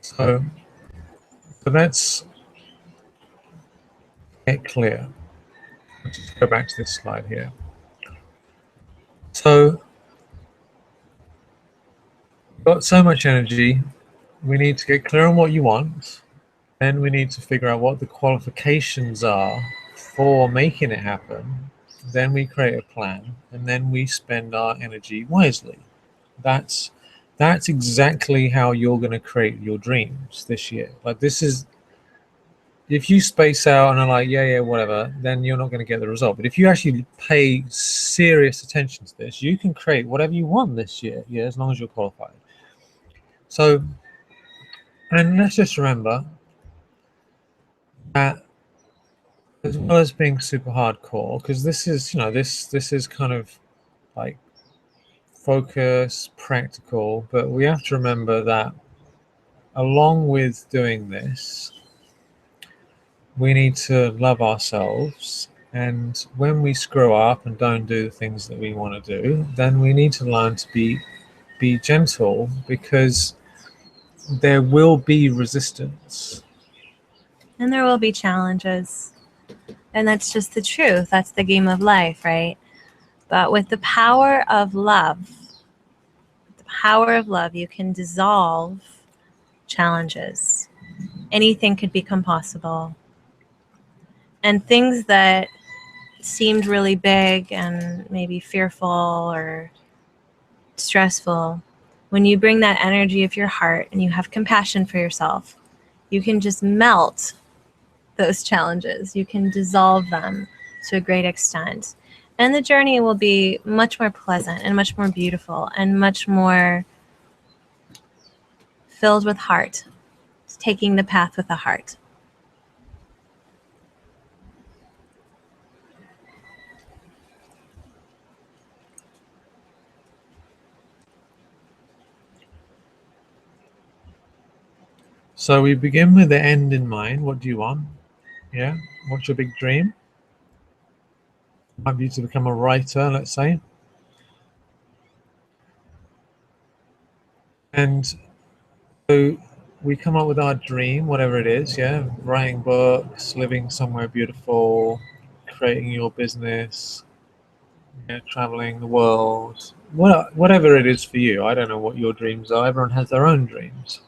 So let's get clear. Let's just go back to this slide here. So you've got so much energy, we need to get clear on what you want. Then we need to figure out what the qualifications are for making it happen. Then we create a plan, and then we spend our energy wisely. That's exactly how you're going to create your dreams this year. Like, this is, if you space out and are like, yeah, whatever, then you're not going to get the result. But if you actually pay serious attention to this, you can create whatever you want this year, yeah, as long as you're qualified. So, and let's just remember that, as well as being super hardcore, because this is, this is kind of like focus, practical, but we have to remember that along with doing this, we need to love ourselves. And when we screw up and don't do the things that we want to do, then we need to learn to be gentle, because there will be resistance. And there will be challenges. And that's just the truth. That's the game of life, right? But with the power of love, you can dissolve challenges. Anything could become possible. And things that seemed really big and maybe fearful or stressful, when you bring that energy of your heart and you have compassion for yourself, you can just melt those challenges. You can dissolve them to a great extent. And the journey will be much more pleasant and much more beautiful and much more filled with heart. It's taking the path with a heart. So we begin with the end in mind. What do you want? Yeah. What's your big dream? Might be to become a writer, let's say. And so we come up with our dream, whatever it is, yeah, writing books, living somewhere beautiful, creating your business, yeah, traveling the world, whatever it is for you. I don't know what your dreams are. Everyone has their own dreams.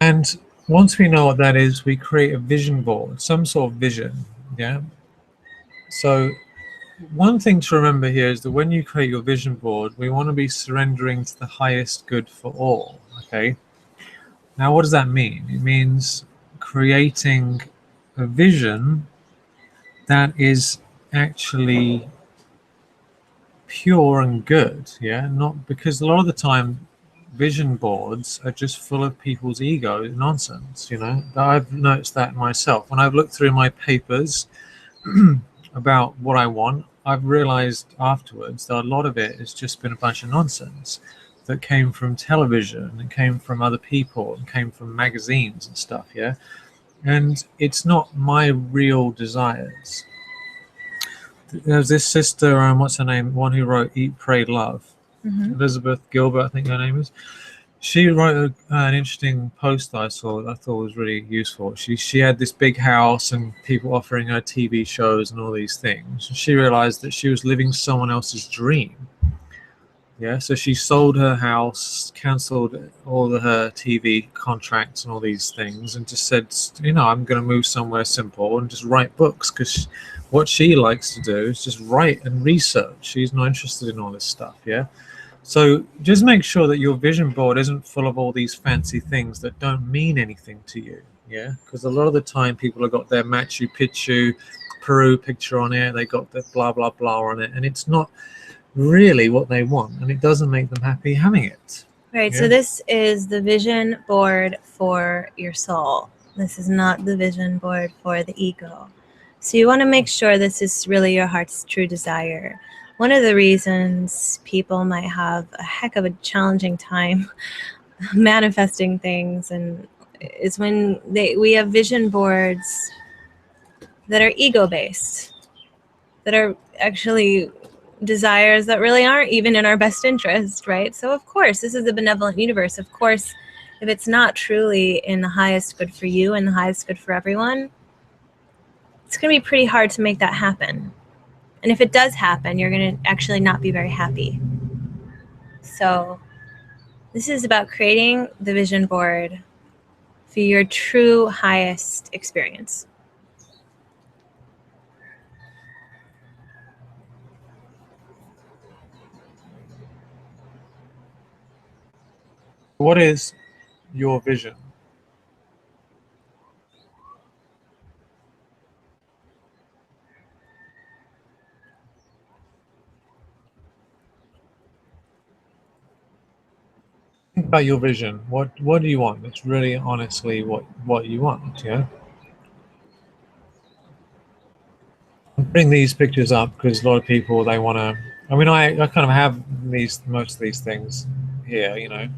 And once we know what that is, we create a vision board, some sort of vision, yeah. So one thing to remember here is that when you create your vision board, we want to be surrendering to the highest good for all, okay? Now, what does that mean? It means creating a vision that is actually pure and good, yeah? Not because a lot of the time vision boards are just full of people's ego nonsense, I've noticed that myself. When I've looked through my papers about what I want, I've realized afterwards that a lot of it has just been a bunch of nonsense that came from television and came from other people and came from magazines and stuff, yeah? And it's not my real desires. There's this sister, what's her name, one who wrote Eat, Pray, Love, Elizabeth Gilbert, I think her name is. She wrote an interesting post that I saw that I thought was really useful. She had this big house and people offering her TV shows and all these things. And she realized that she was living someone else's dream. Yeah, so she sold her house, cancelled all of her TV contracts and all these things, and just said, I'm going to move somewhere simple and just write books, because what she likes to do is just write and research. She's not interested in all this stuff, yeah? So just make sure that your vision board isn't full of all these fancy things that don't mean anything to you, yeah? Because a lot of the time people have got their Machu Picchu, Peru picture on it, they got their blah, blah, blah on it, and it's not really what they want, and it doesn't make them happy having it. Right, yeah? So this is the vision board for your soul. This is not the vision board for the ego. So you want to make sure this is really your heart's true desire. One of the reasons people might have a heck of a challenging time manifesting things and is when we have vision boards that are ego-based, that are actually desires that really aren't even in our best interest, right? So of course, this is a benevolent universe. Of course, if it's not truly in the highest good for you and the highest good for everyone, it's going to be pretty hard to make that happen. And if it does happen, you're going to actually not be very happy. So this is about creating the vision board for your true highest experience. What is your vision? Think about your vision. What do you want? It's really honestly what you want, yeah? Bring these pictures up because a lot of people, they want to, I mean, I kind of have most of these things here, you know,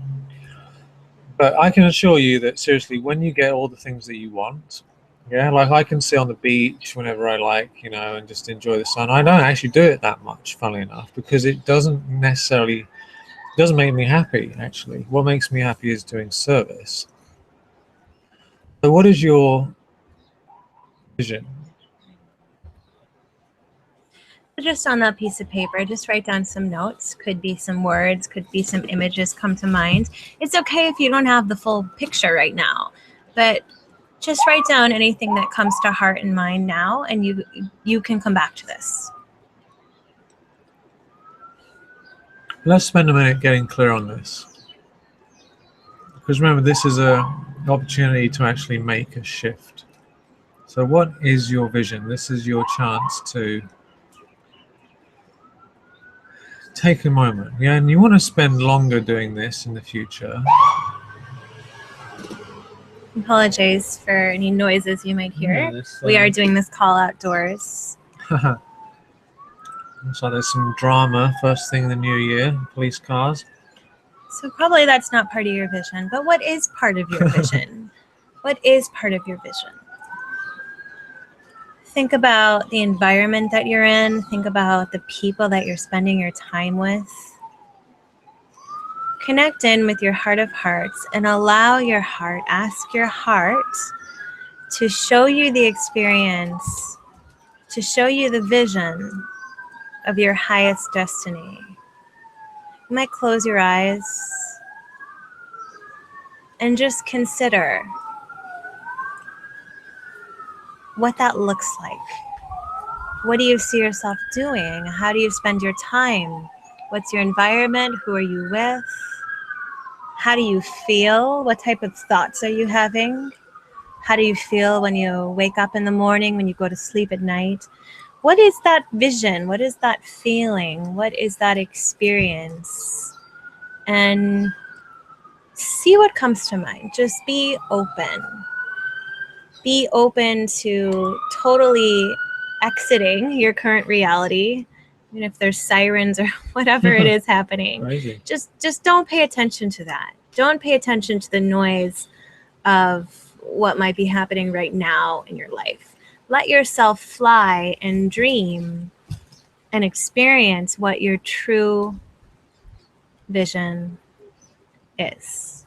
but I can assure you that seriously, when you get all the things that you want, yeah, like I can sit on the beach whenever I like, you know, and just enjoy the sun. I don't actually do it that much, funnily enough, because it doesn't make me happy. Actually, what makes me happy is doing service. So what is your vision? Just on that piece of paper, just write down some notes. Could be some words, could be some images come to mind. It's okay if you don't have the full picture right now, but just write down anything that comes to heart and mind now, and you can come back to this. Let's spend a minute getting clear on this. Because remember, this is an opportunity to actually make a shift. So what is your vision? This is your chance to take a moment. Yeah, and you want to spend longer doing this in the future. Apologize for any noises you might hear. Yeah, we are doing this call outdoors. So there's some drama first thing in the new year, police cars. So probably that's not part of your vision, but what is part of your vision? What is part of your vision? Think about the environment that you're in. Think about the people that you're spending your time with. Connect in with your heart of hearts and allow your heart, ask your heart to show you the experience, to show you the vision of your highest destiny. You might close your eyes and just consider what that looks like. What do you see yourself doing? How do you spend your time? What's your environment? Who are you with? How do you feel? What type of thoughts are you having? How do you feel when you wake up in the morning, when you go to sleep at night? What is that vision? What is that feeling? What is that experience? And see what comes to mind. Just be open. Be open to totally exiting your current reality, even if there's sirens or whatever it is happening. Crazy. Just don't pay attention to that. Don't pay attention to the noise of what might be happening right now in your life. Let yourself fly and dream and experience what your true vision is.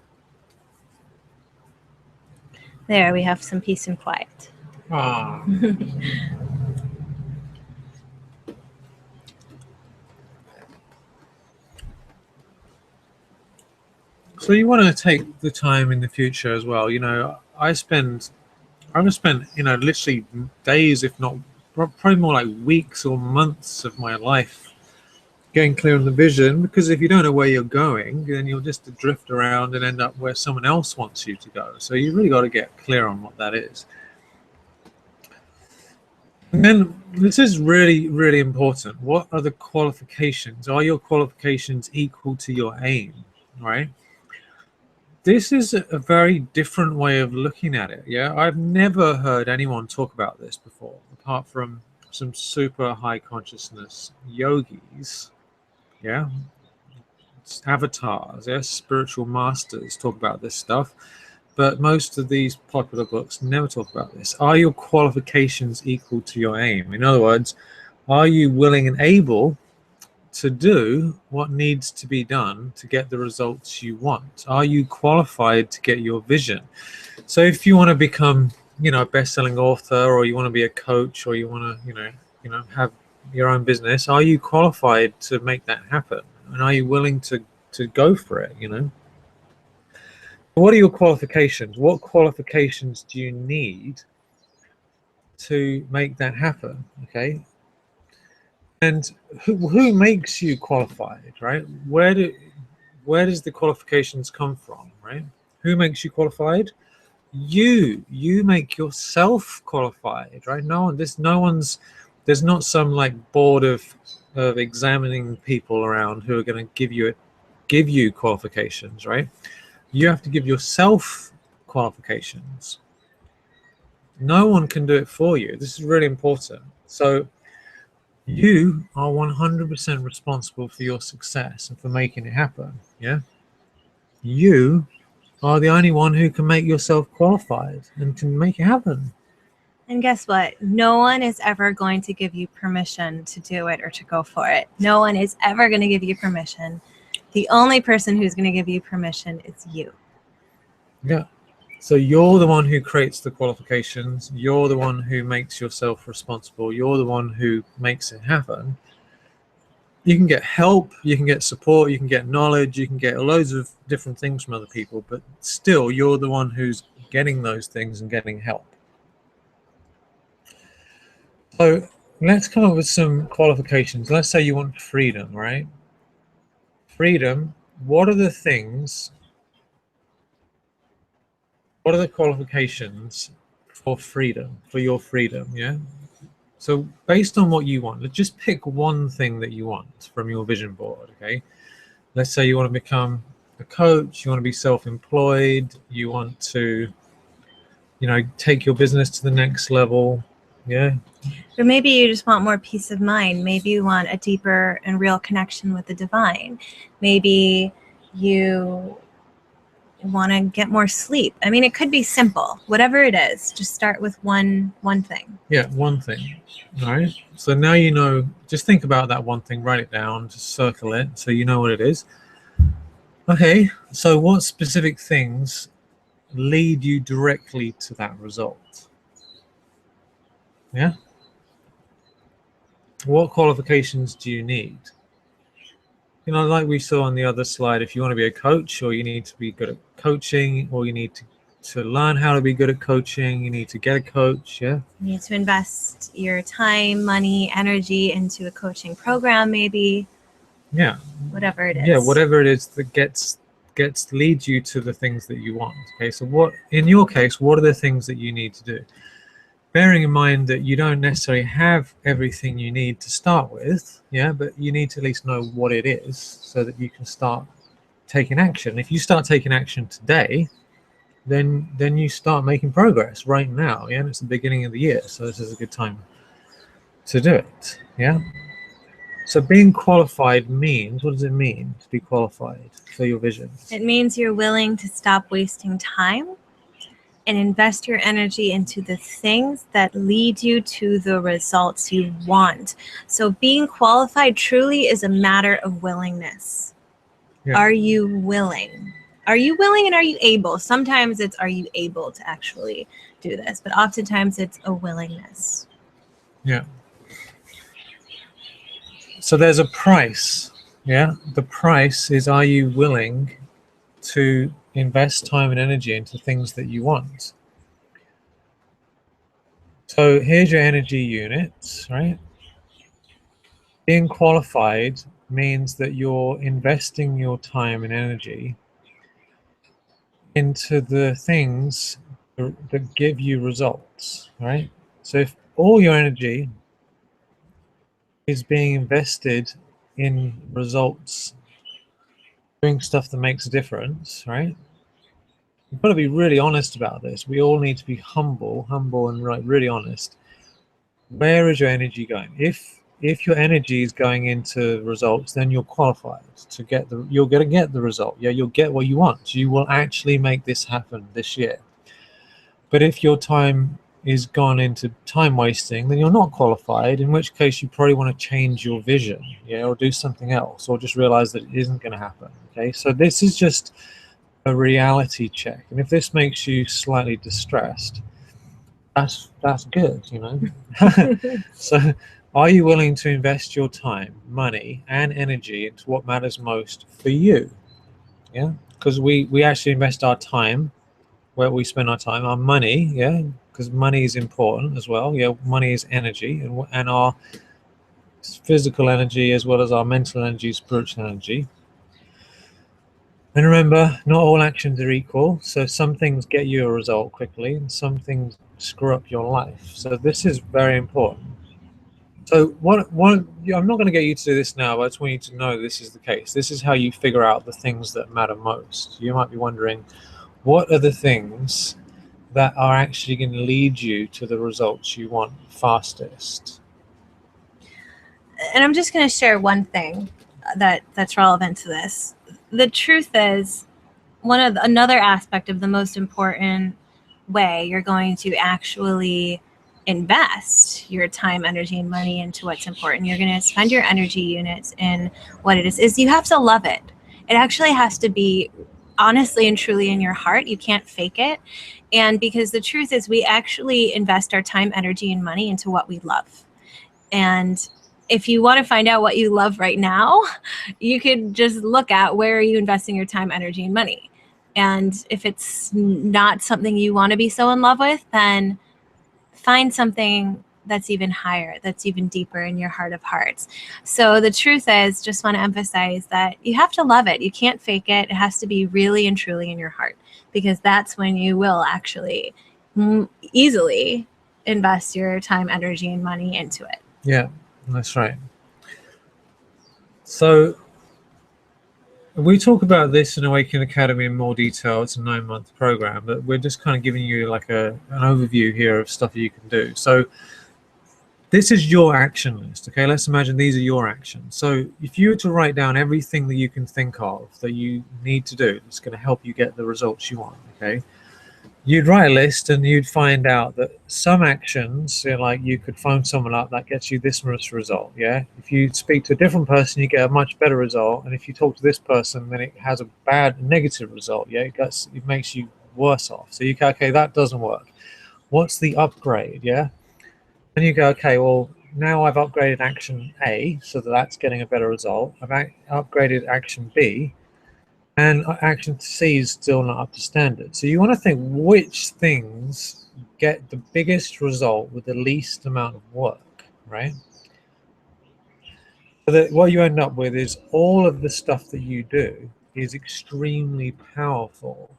There, we have some peace and quiet. Ah. So you want to take the time in the future as well. You know, I'm going to spend, you know, literally days, if not probably more like weeks or months of my life getting clear on the vision, because if you don't know where you're going, then you'll just drift around and end up where someone else wants you to go. So you really got to get clear on what that is. And then this is really, really important. What are the qualifications? Are your qualifications equal to your aim, right? This is a very different way of looking at it. Yeah, I've never heard anyone talk about this before, apart from some super high consciousness yogis. Yeah, avatars, yeah, spiritual masters talk about this stuff, but most of these popular books never talk about this. Are your qualifications equal to your aim? In other words, are you willing and able to do what needs to be done to get the results you want? Are you qualified to get your vision? So if you want to become, you know, a best-selling author, or you want to be a coach, or you want to, have your own business, are you qualified to make that happen? And are you willing to to go for it, you know. What are your qualifications? What qualifications do you need to make that happen? Okay. And who makes you qualified, right? Where does the qualifications come from, right? Who makes you qualified? You make yourself qualified, right? There's not some like board of examining people around who are going to give you qualifications, right? You have to give yourself qualifications. No one can do it for you. This is really important. So you are 100% responsible for your success and for making it happen. Yeah. You are the only one who can make yourself qualified and can make it happen. And guess what? No one is ever going to give you permission to do it or to go for it. No one is ever going to give you permission. The only person who's going to give you permission is you. Yeah. So you're the one who creates the qualifications. You're the one who makes yourself responsible. You're the one who makes it happen. You can get help, you can get support, you can get knowledge, you can get loads of different things from other people, but still you're the one who's getting those things and getting help. So let's come up with some qualifications. Let's say you want freedom, right? Freedom, what are the qualifications for freedom, for your freedom, yeah? So based on what you want, let's just pick one thing that you want from your vision board, okay? Let's say you want to become a coach, you want to be self-employed, you want to, take your business to the next level, yeah? Or maybe you just want more peace of mind. Maybe you want a deeper and real connection with the divine. Maybe you want to get more sleep. I mean, it could be simple. Whatever it is, just start with one thing. Yeah, one thing. All right. So now you know, just think about that one thing, write it down, just circle it so you know what it is. Okay, so what specific things lead you directly to that result? Yeah? What qualifications do you need? Like we saw on the other slide, if you want to be a coach, or you need to be good at coaching, or you need to learn how to be good at coaching, you need to get a coach, yeah? You need to invest your time, money, energy into a coaching program, maybe. Yeah. Whatever it is. Yeah, whatever it is that leads you to the things that you want. Okay, so what, in your case, what are the things that you need to do? Bearing in mind that you don't necessarily have everything you need to start with, yeah, but you need to at least know what it is so that you can start taking action. If you start taking action today, then you start making progress right now, yeah, and it's the beginning of the year, so this is a good time to do it, yeah. So being qualified means, what does it mean to be qualified for your vision? It means you're willing to stop wasting time and invest your energy into the things that lead you to the results you want. So being qualified truly is a matter of willingness. Yeah. Are you willing? Are you willing and are you able? Sometimes it's, are you able to actually do this? But oftentimes it's a willingness. Yeah. So there's a price, yeah? The price is, are you willing to invest time and energy into things that you want? So here's your energy units, right? Being qualified means that you're investing your time and energy into the things that give you results, right? So if all your energy is being invested in results, doing stuff that makes a difference, right? You've got to be really honest about this. We all need to be humble and really honest. Where is your energy going? If your energy is going into results, then you're qualified to you're going to get the result. Yeah, you'll get what you want. You will actually make this happen this year. But if your time is gone into time wasting, then you're not qualified, in which case you probably want to change your vision, yeah, or do something else, or just realize that it isn't going to happen. Okay, so this is just a reality check, and if this makes you slightly distressed, that's good, you know. So Are you willing to invest your time, money, and energy into what matters most for you? Yeah, because we actually invest our time where we spend our time, our money. Yeah, because money is important as well. Yeah, money is energy, and our physical energy as well as our mental energy, spiritual energy. And remember, not all actions are equal. So some things get you a result quickly, and some things screw up your life. So this is very important. So I'm not going to get you to do this now, but I just want you to know this is the case. This is how you figure out the things that matter most. You might be wondering, what are the things that are actually going to lead you to the results you want fastest? And I'm just going to share one thing that's relevant to this. The truth is, another aspect of the most important way you're going to actually invest your time, energy, and money into what's important, you're going to spend your energy units in what it is you have to love it. It actually has to be honestly and truly in your heart. You can't fake it. And because the truth is, we actually invest our time, energy, and money into what we love. And if you want to find out what you love right now, you could just look at where are you investing your time, energy, and money. And if it's not something you want to be so in love with, then find something that's even higher, that's even deeper in your heart of hearts. So the truth is, just want to emphasize that you have to love it. You can't fake it. It has to be really and truly in your heart, because that's when you will actually easily invest your time, energy, and money into it. Yeah, that's right. So we talk about this in Awakening Academy in more detail. It's a 9-month program, but we're just kind of giving you like an overview here of stuff you can do. So this is your action list. Okay, let's imagine these are your actions. So if you were to write down everything that you can think of that you need to do, that's going to help you get the results you want. Okay, you'd write a list and you'd find out that some actions, like you could phone someone up, that gets you this much result. Yeah, if you speak to a different person, you get a much better result. And if you talk to this person, then it has a bad negative result. Yeah, it makes you worse off. So you go, okay, that doesn't work. What's the upgrade? Yeah, and you go, okay, well, now I've upgraded action A, so that's getting a better result. I've upgraded action B, and action C is still not up to standard. So you want to think which things get the biggest result with the least amount of work, right? So that what you end up with is all of the stuff that you do is extremely powerful.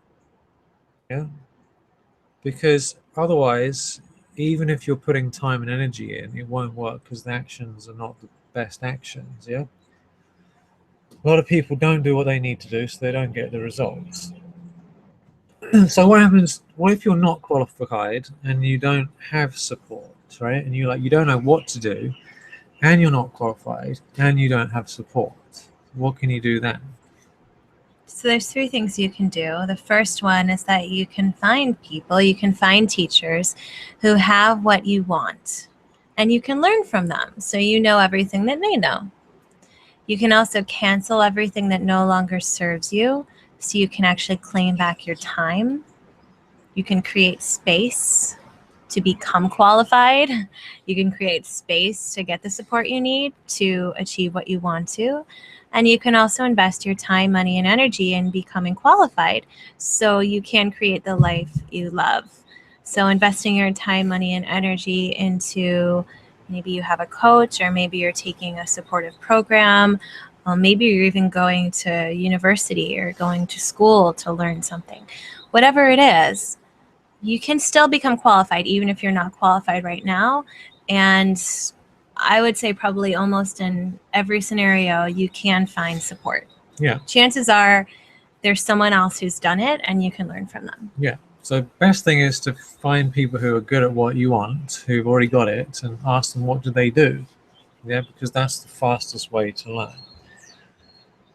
Yeah. Because otherwise, even if you're putting time and energy in, it won't work because the actions are not the best actions. Yeah. A lot of people don't do what they need to do, so they don't get the results. So what happens? What if you're not qualified and you don't have support, right? And you don't know what to do, and you're not qualified, and you don't have support. What can you do then? So there's 3 things you can do. The first one is that you can find people, you can find teachers who have what you want, and you can learn from them so you know everything that they know. You can also cancel everything that no longer serves you so you can actually claim back your time. You can create space to become qualified. You can create space to get the support you need to achieve what you want to. And you can also invest your time, money, and energy in becoming qualified so you can create the life you love. So investing your time, money, and energy into, maybe you have a coach, or maybe you're taking a supportive program. Maybe you're even going to university or going to school to learn something. Whatever it is, you can still become qualified even if you're not qualified right now. And I would say probably almost in every scenario, you can find support. Yeah. Chances are there's someone else who's done it and you can learn from them. Yeah. So best thing is to find people who are good at what you want, who've already got it, and ask them what do they do. Yeah, because that's the fastest way to learn.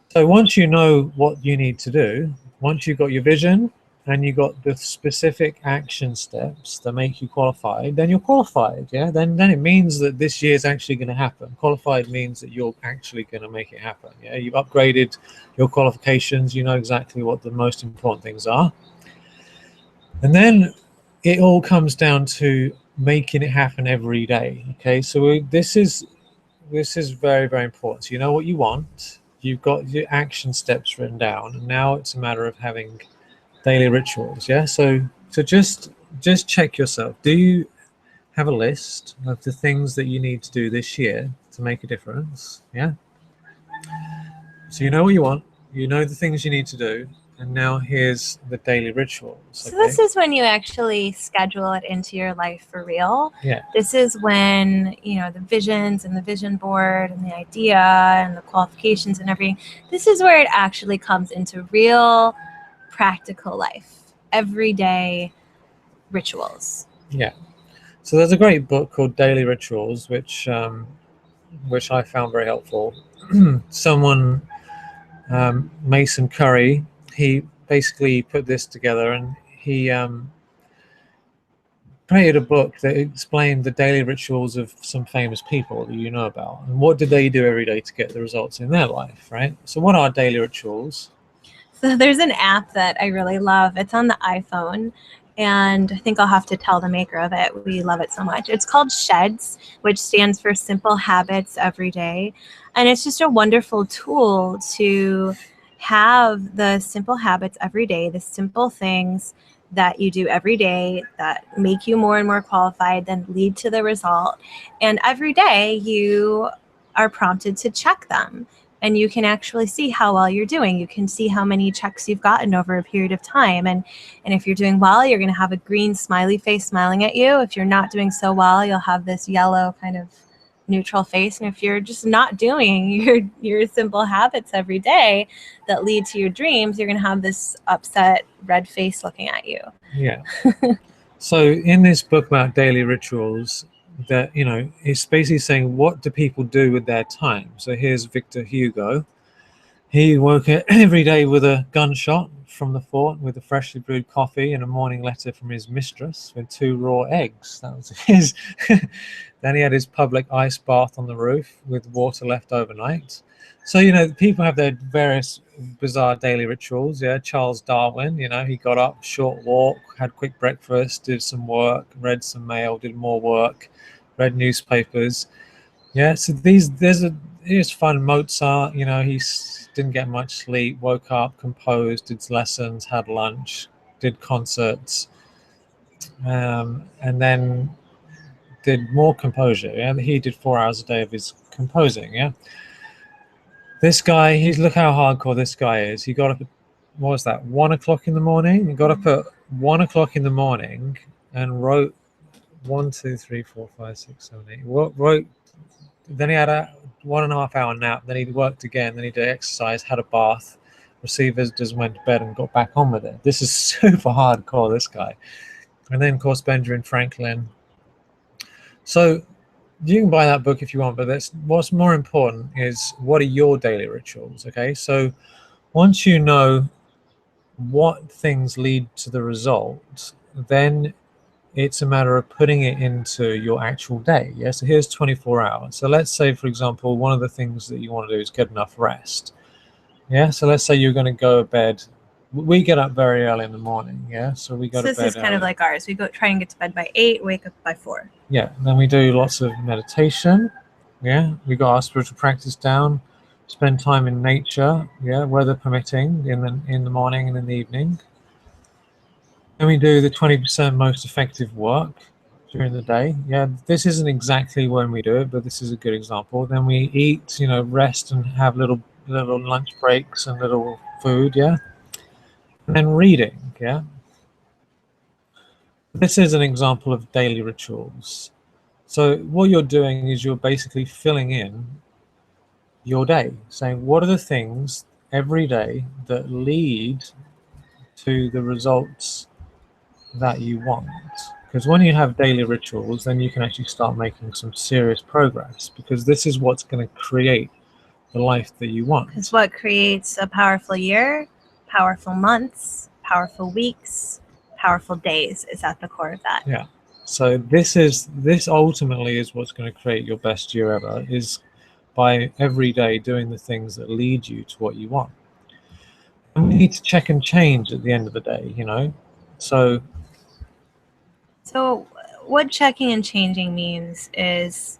So once you know what you need to do, once you've got your vision and you've got the specific action steps that make you qualified, then you're qualified. Yeah, then it means that this year is actually going to happen. Qualified means that you're actually going to make it happen. Yeah, you've upgraded your qualifications. You know exactly what the most important things are. And then it all comes down to making it happen every day. Okay, so this is very, very important. So you know what you want, you've got your action steps written down, and now it's a matter of having daily rituals. Yeah, so just check yourself. Do you have a list of the things that you need to do this year to make a difference? Yeah, so you know what you want, you know the things you need to do, and now here's the daily rituals. So this is when you actually schedule it into your life for real. Yeah. This is when, the visions and the vision board and the idea and the qualifications and everything, this is where it actually comes into real practical life, everyday rituals. Yeah. So there's a great book called Daily Rituals, which I found very helpful. Someone, Mason Curry, he basically put this together, and he created a book that explained the daily rituals of some famous people that you know about, and what did they do every day to get the results in their life, right? So what are daily rituals? So there's an app that I really love. It's on the iPhone, and I think I'll have to tell the maker of it. We love it so much. It's called Sheds, which stands for Simple Habits Every Day. And it's just a wonderful tool to have the simple habits every day, the simple things that you do every day that make you more and more qualified, then lead to the result. And every day you are prompted to check them. And you can actually see how well you're doing. You can see how many checks you've gotten over a period of time. And if you're doing well, you're going to have a green smiley face smiling at you. If you're not doing so well, you'll have this yellow kind of neutral face. And if you're just not doing your simple habits every day that lead to your dreams, you're going to have this upset red face looking at you. Yeah. So in this book about daily rituals, that it's basically saying, what do people do with their time? So here's Victor Hugo. He woke up every day with a gunshot from the fort, with a freshly brewed coffee and a morning letter from his mistress with 2 raw eggs. That was his. Then he had his public ice bath on the roof with water left overnight. So people have their various bizarre daily rituals. Yeah, Charles Darwin, he got up, short walk, had quick breakfast, did some work, read some mail, did more work, read newspapers. Yeah, so here's fun. Mozart, he didn't get much sleep, woke up, composed, did lessons, had lunch, did concerts, and then did more composure. Yeah, he did 4 hours a day of his composing. Yeah, this guy, look how hardcore this guy is. He got up at, what was that, 1 o'clock in the morning? He got up at 1 o'clock in the morning and wrote 1, 2, 3, 4, 5, 6, 7, 8. Wrote. Then he had a 1.5 hour nap. Then he worked again. Then he did exercise, had a bath, received visitors, went to bed, and got back on with it. This is super hardcore, this guy. And then, of course, Benjamin Franklin. So you can buy that book if you want, but what's more important is, what are your daily rituals? Okay, so once you know what things lead to the result, then it's a matter of putting it into your actual day. Yeah, so here's 24 hours. So let's say, for example, one of the things that you want to do is get enough rest. Yeah, so let's say you're going to go to bed. We get up very early in the morning. Yeah, so we go to bed. So this is kind of like ours. We try and get to bed by 8, wake up by 4. Yeah, then we do lots of meditation. Yeah, we got our spiritual practice down. Spend time in nature. Yeah, weather permitting, in the morning and in the evening. Then we do the 20% most effective work during the day. Yeah, this isn't exactly when we do it, but this is a good example. Then we eat, rest and have little lunch breaks and little food. Yeah, and then reading. Yeah, this is an example of daily rituals. So what you're doing is you're basically filling in your day, saying, what are the things every day that lead to the results that you want? Because when you have daily rituals, then you can actually start making some serious progress, because this is what's going to create the life that you want. Because what creates a powerful year, powerful months, powerful weeks, powerful days is at the core of that. Yeah. So this ultimately is what's going to create your best year ever, is by every day doing the things that lead you to what you want. And we need to check and change at the end of the day, So what checking and changing means is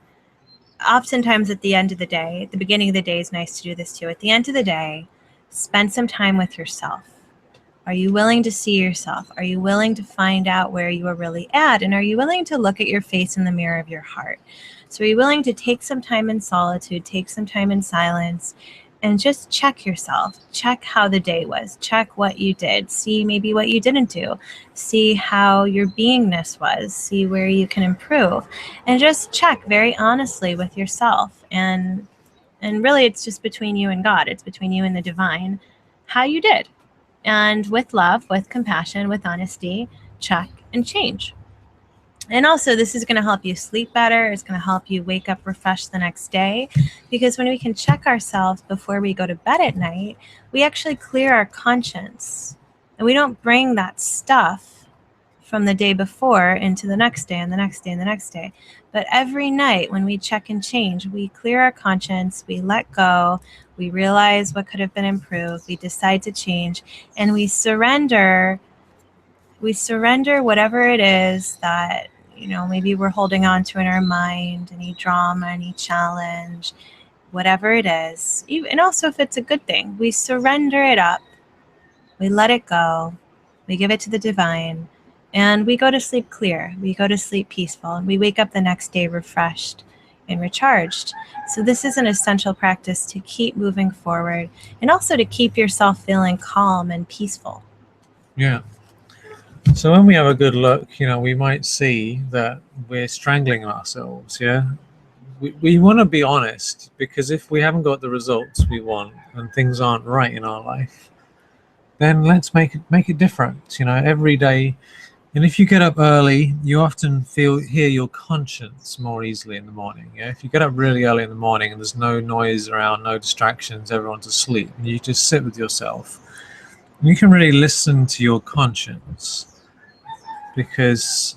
oftentimes at the end of the day, at the beginning of the day is nice to do this too. At the end of the day, spend some time with yourself. Are you willing to see yourself? Are you willing to find out where you are really at? And are you willing to look at your face in the mirror of your heart? So are you willing to take some time in solitude, take some time in silence, and just check yourself? Check how the day was. Check what you did. See maybe what you didn't do. See how your beingness was. See where you can improve. And just check very honestly with yourself. And really it's just between you and God. It's between you and the divine how you did. And with love, with compassion, with honesty, check and change. And also, this is going to help you sleep better. It's going to help you wake up refreshed the next day. Because when we can check ourselves before we go to bed at night, we actually clear our conscience. And we don't bring that stuff from the day before into the next day and the next day and the next day. But every night when we check and change, we clear our conscience, we let go, we realize what could have been improved, we decide to change, and we surrender whatever it is that, maybe we're holding on to in our mind, any drama, any challenge, whatever it is. And also if it's a good thing, we surrender it up, we let it go, we give it to the divine, and we go to sleep clear, we go to sleep peaceful, and we wake up the next day refreshed and recharged. So this is an essential practice to keep moving forward and also to keep yourself feeling calm and peaceful. Yeah. So when we have a good look, we might see that we're strangling ourselves. Yeah. We want to be honest, because if we haven't got the results we want and things aren't right in our life, then let's make it different. Every day. And if you get up early, you often hear your conscience more easily in the morning. Yeah, if you get up really early in the morning and there's no noise around, no distractions, everyone's asleep, and you just sit with yourself, you can really listen to your conscience, because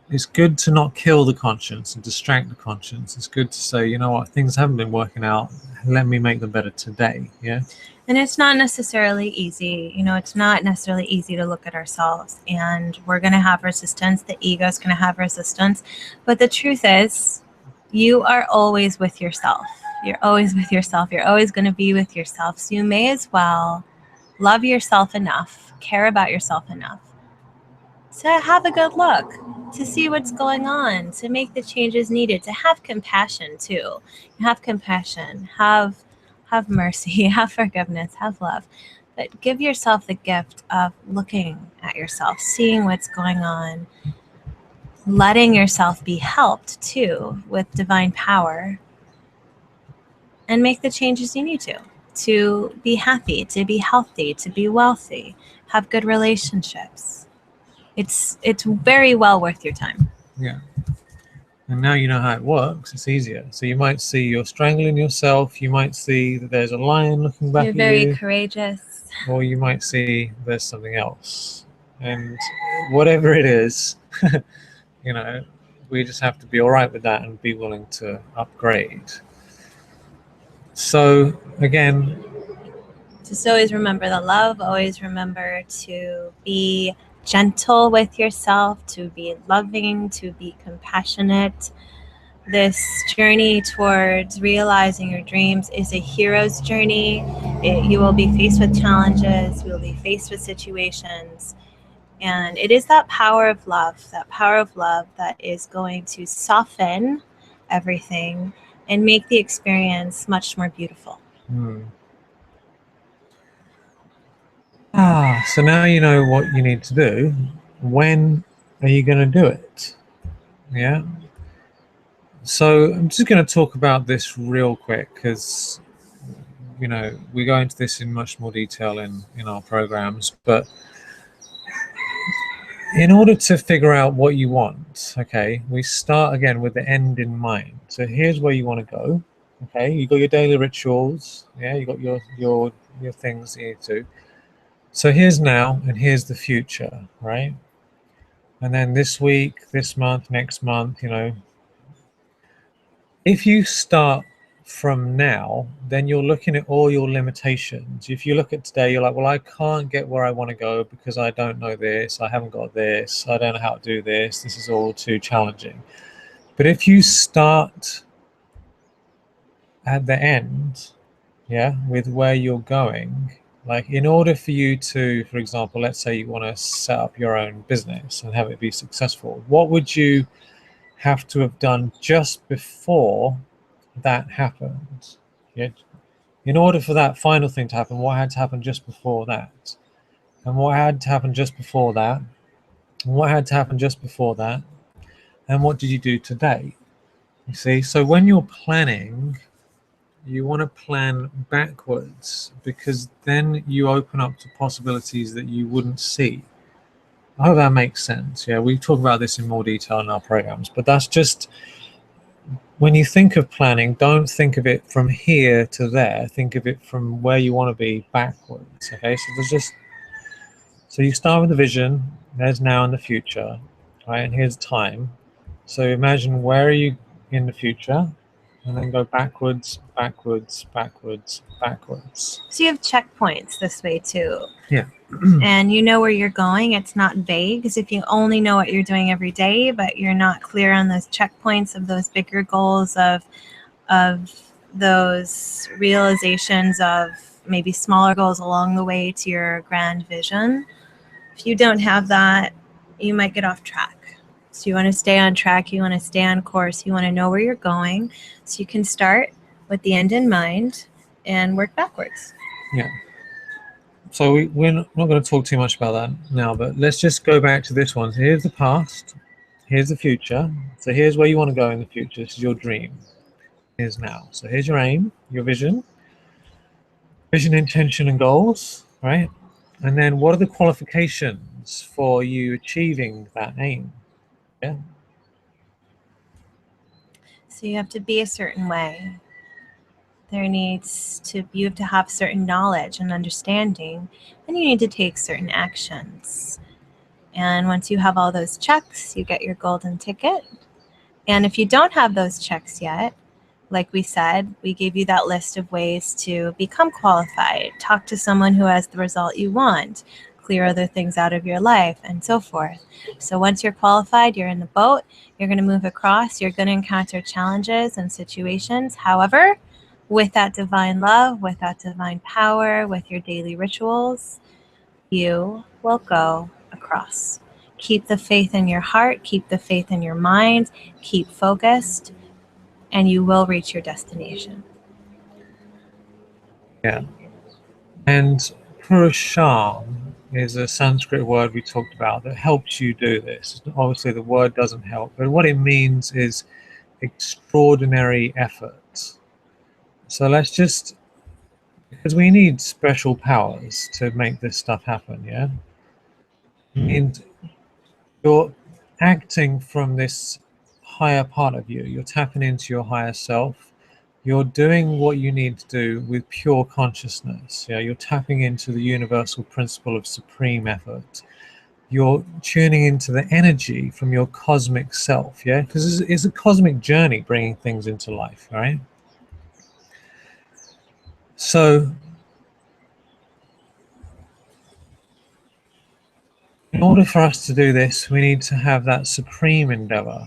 it's good to not kill the conscience and distract the conscience. It's good to say, you know what, things haven't been working out. Let me make them better today. Yeah. And it's not necessarily easy. It's not necessarily easy to look at ourselves, and we're going to have resistance. The ego is going to have resistance. But the truth is, you are always with yourself. You're always with yourself. You're always going to be with yourself. So you may as well love yourself enough, care about yourself enough to have a good look, to see what's going on, to make the changes needed, to have compassion too. Have compassion, have mercy, have forgiveness, have love. But give yourself the gift of looking at yourself, seeing what's going on, letting yourself be helped too with divine power, and make the changes you need to be happy, to be healthy, to be wealthy, have good relationships. It's very well worth your time. Yeah. And now you know how it works. It's easier. So you might see you're strangling yourself. You might see that there's a lion looking back You're at very you. courageous. Or you might see there's something else. And whatever it is, we just have to be all right with that and be willing to upgrade. So again, Just always remember the love. Always remember to be gentle with yourself, to be loving, to be compassionate. This journey towards realizing your dreams is a hero's journey. You will be faced with challenges. You will be faced with situations. And it is that power of love that is going to soften everything and make the experience much more beautiful. So now you know what you need to do. When are you going to do it? Yeah. So I'm just going to talk about this real quick, because we go into this in much more detail in our programs. But in order to figure out what you want, okay, we start again with the end in mind. So here's where you want to go. Okay, you got your daily rituals. Yeah, you got your things you need to. So here's now and here's the future, right? And then this week, this month, next month, if you start from now, then you're looking at all your limitations. If you look at today, you're like, well, I can't get where I want to go because I don't know this, I haven't got this, I don't know how to do this is all too challenging. But if you start at the end, yeah, with where you're going, like in order for you to, for example, let's say you want to set up your own business and have it be successful, what would you have to have done just before that happened? Yeah. In order for that final thing to happen, what had to happen just before that? And what had to happen just before that? And what had to happen just before that? And what did you do today? You see, so when you're planning, you want to plan backwards because then you open up to possibilities that you wouldn't see. I hope that makes sense. Yeah, we talk about this in more detail in our programs, but that's just when you think of planning, don't think of it from here to there. Think of it from where you want to be backwards. Okay, so you start with the vision. There's now and the future, right? And here's time. So imagine where are you in the future, and then go backwards, backwards, backwards, backwards. So you have checkpoints this way too. Yeah. And you know where you're going. It's not vague, because if you only know what you're doing every day, but you're not clear on those checkpoints of those bigger goals, of those realizations of maybe smaller goals along the way to your grand vision, if you don't have that, you might get off track. So you want to stay on track, you want to stay on course, you want to know where you're going, so you can start with the end in mind and work backwards. Yeah. So we're not going to talk too much about that now, but let's just go back to this one. So here's the past, here's the future. So here's where you want to go in the future. This is your dream. Here's now. So here's your aim, your vision, intention, and goals, right? And then what are the qualifications for you achieving that aim? Yeah. So you have to be a certain way. You have to have certain knowledge and understanding, and you need to take certain actions. And once you have all those checks, you get your golden ticket. And if you don't have those checks yet, like we said, we gave you that list of ways to become qualified, talk to someone who has the result you want, clear other things out of your life, and so forth. So once you're qualified, you're in the boat, you're going to move across, you're going to encounter challenges and situations. However, with that divine love, with that divine power, with your daily rituals, you will go across. Keep the faith in your heart, keep the faith in your mind, keep focused, and you will reach your destination. Yeah. And Purusham is a Sanskrit word we talked about that helps you do this. Obviously, the word doesn't help, but what it means is extraordinary effort. So let's just, because we need special powers to make this stuff happen, yeah? And you're acting from this higher part of you. You're tapping into your higher self. You're doing what you need to do with pure consciousness. Yeah, you're tapping into the universal principle of supreme effort. You're tuning into the energy from your cosmic self. Yeah, because it's a cosmic journey bringing things into life, right? So in order for us to do this, we need to have that supreme endeavor,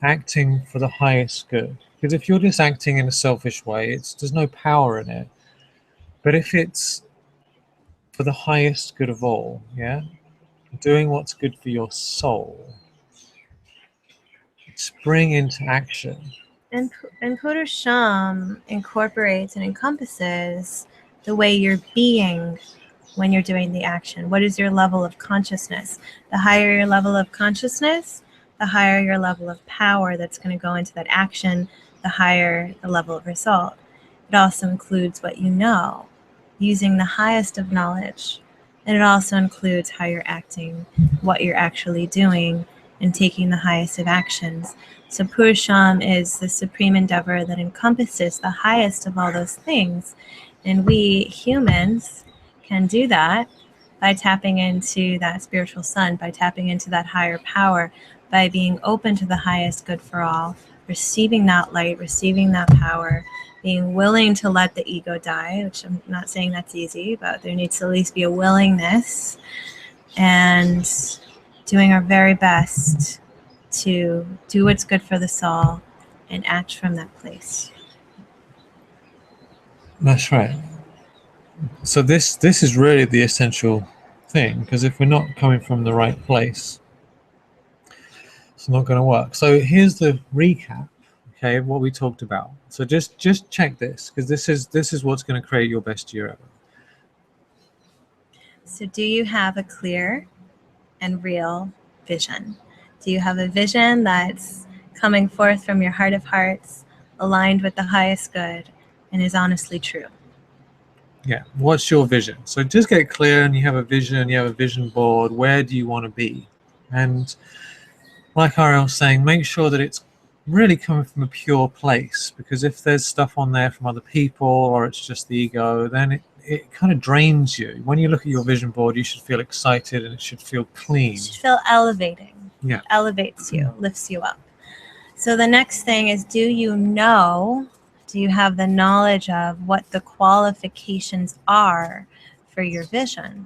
acting for the highest good. Because if you're just acting in a selfish way, there's no power in it. But if it's for the highest good of all, yeah, doing what's good for your soul, spring into action. And Purusham incorporates and encompasses the way you're being when you're doing the action. What is your level of consciousness? The higher your level of consciousness, the higher your level of power that's going to go into that action, the higher the level of result. It also includes what you know, using the highest of knowledge. And it also includes how you're acting, what you're actually doing, and taking the highest of actions. So Purusham is the supreme endeavor that encompasses the highest of all those things. And we humans can do that by tapping into that spiritual sun, by tapping into that higher power, by being open to the highest good for all, receiving that light, receiving that power, being willing to let the ego die, which I'm not saying that's easy, but there needs to at least be a willingness, and doing our very best to do what's good for the soul and act from that place. That's right. So this is really the essential thing, because if we're not coming from the right place, it's not going to work. So here's the recap, okay, of what we talked about. So just check this, because this is what's going to create your best year ever. So do you have a clear and real vision? Do you have a vision that's coming forth from your heart of hearts, aligned with the highest good, and is honestly true? Yeah. What's your vision? So just get clear, and you have a vision, you have a vision board. Where do you want to be? And like Ariel was saying, make sure that it's really coming from a pure place, because if there's stuff on there from other people, or it's just the ego, then it kind of drains you. When you look at your vision board, you should feel excited, and it should feel clean. It should feel elevating. Yeah. It elevates you, lifts you up. So the next thing is, do you have the knowledge of what the qualifications are for your vision?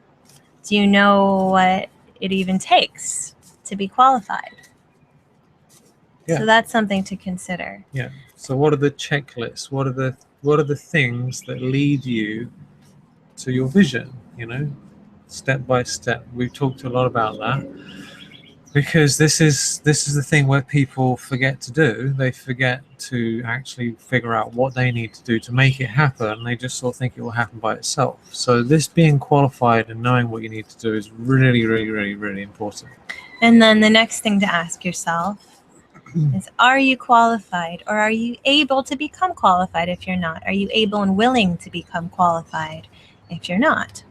Do you know what it even takes to be qualified? Yeah. So that's something to consider. Yeah. So what are the checklists? What are the things that lead you to your vision? Step by step. We've talked a lot about that, because this is the thing where people forget to do. They forget to actually figure out what they need to do to make it happen. They just sort of think it will happen by itself. So this being qualified and knowing what you need to do is really, really, really, really important. And then the next thing to ask yourself is, are you qualified, or are you able to become qualified if you're not? Are you able and willing to become qualified if you're not?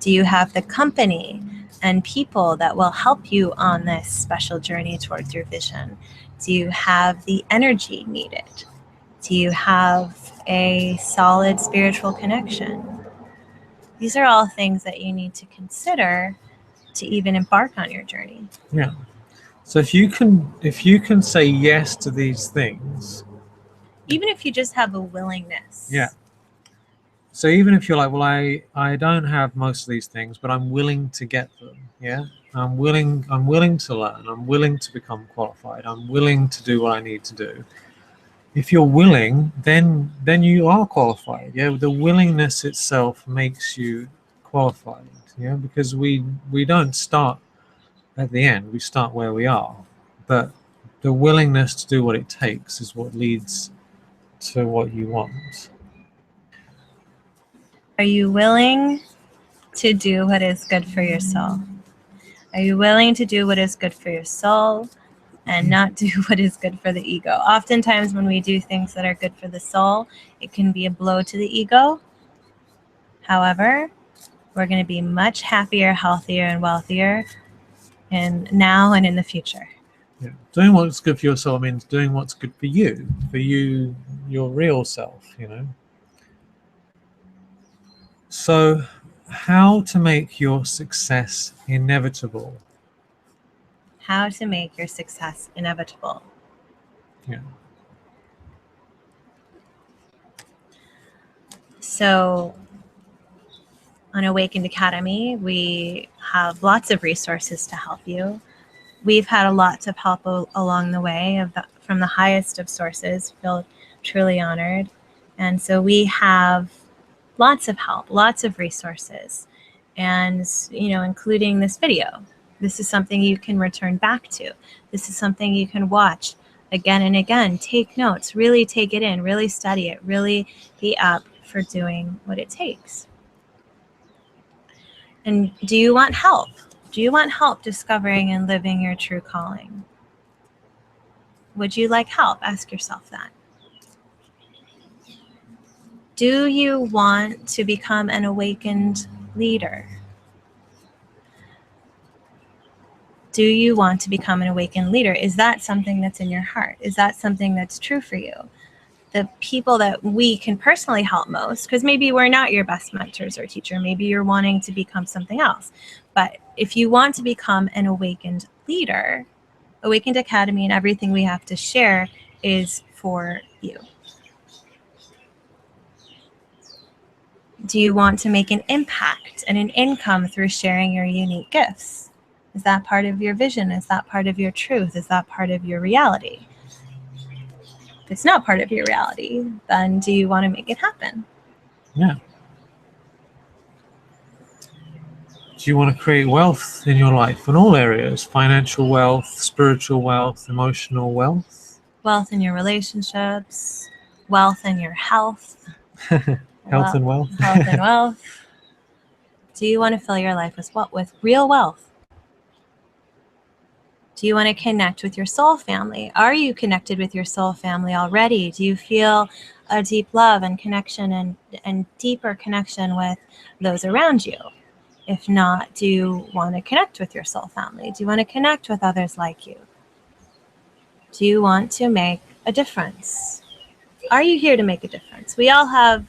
Do you have the company and people that will help you on this special journey towards your vision? Do you have the energy needed? Do you have a solid spiritual connection? These are all things that you need to consider to even embark on your journey. Yeah. So if you can say yes to these things, even if you just have a willingness. Yeah. So even if you're like, well, I don't have most of these things, but I'm willing to get them. Yeah. I'm willing to learn. I'm willing to become qualified. I'm willing to do what I need to do. If you're willing, then you are qualified. Yeah. The willingness itself makes you qualified. Yeah. Because we don't start at the end. We start where we are. But the willingness to do what it takes is what leads to what you want. Are you willing to do what is good for your soul? Are you willing to do what is good for your soul and not do what is good for the ego? Oftentimes when we do things that are good for the soul, it can be a blow to the ego. However, we're going to be much happier, healthier, and wealthier now and in the future. Yeah. Doing what's good for your soul means doing what's good for you, your real self, So, how to make your success inevitable? How to make your success inevitable. Yeah. So, on Awakened Academy, we have lots of resources to help you. We've had a lot of help along the way from the highest of sources. Feel truly honored. And so we have lots of help, lots of resources, and including this video. This is something you can return back to. This is something you can watch again and again. Take notes, really take it in, really study it, really be up for doing what it takes. And do you want help? Do you want help discovering and living your true calling? Would you like help? Ask yourself that. Do you want to become an awakened leader? Do you want to become an awakened leader? Is that something that's in your heart? Is that something that's true for you? The people that we can personally help most, because maybe we're not your best mentors or teacher, maybe you're wanting to become something else. But if you want to become an awakened leader, Awakened Academy and everything we have to share is for you. Do you want to make an impact and an income through sharing your unique gifts? Is that part of your vision? Is that part of your truth? Is that part of your reality? If it's not part of your reality, then do you want to make it happen? Yeah. Do you want to create wealth in your life in all areas? Financial wealth, spiritual wealth, emotional wealth? Wealth in your relationships, wealth in your health. Health and wealth. Health and wealth. Do you want to fill your life with real wealth? Do you want to connect with your soul family? Are you connected with your soul family already? Do you feel a deep love and connection and deeper connection with those around you? If not, do you want to connect with your soul family? Do you want to connect with others like you? Do you want to make a difference? Are you here to make a difference? We all have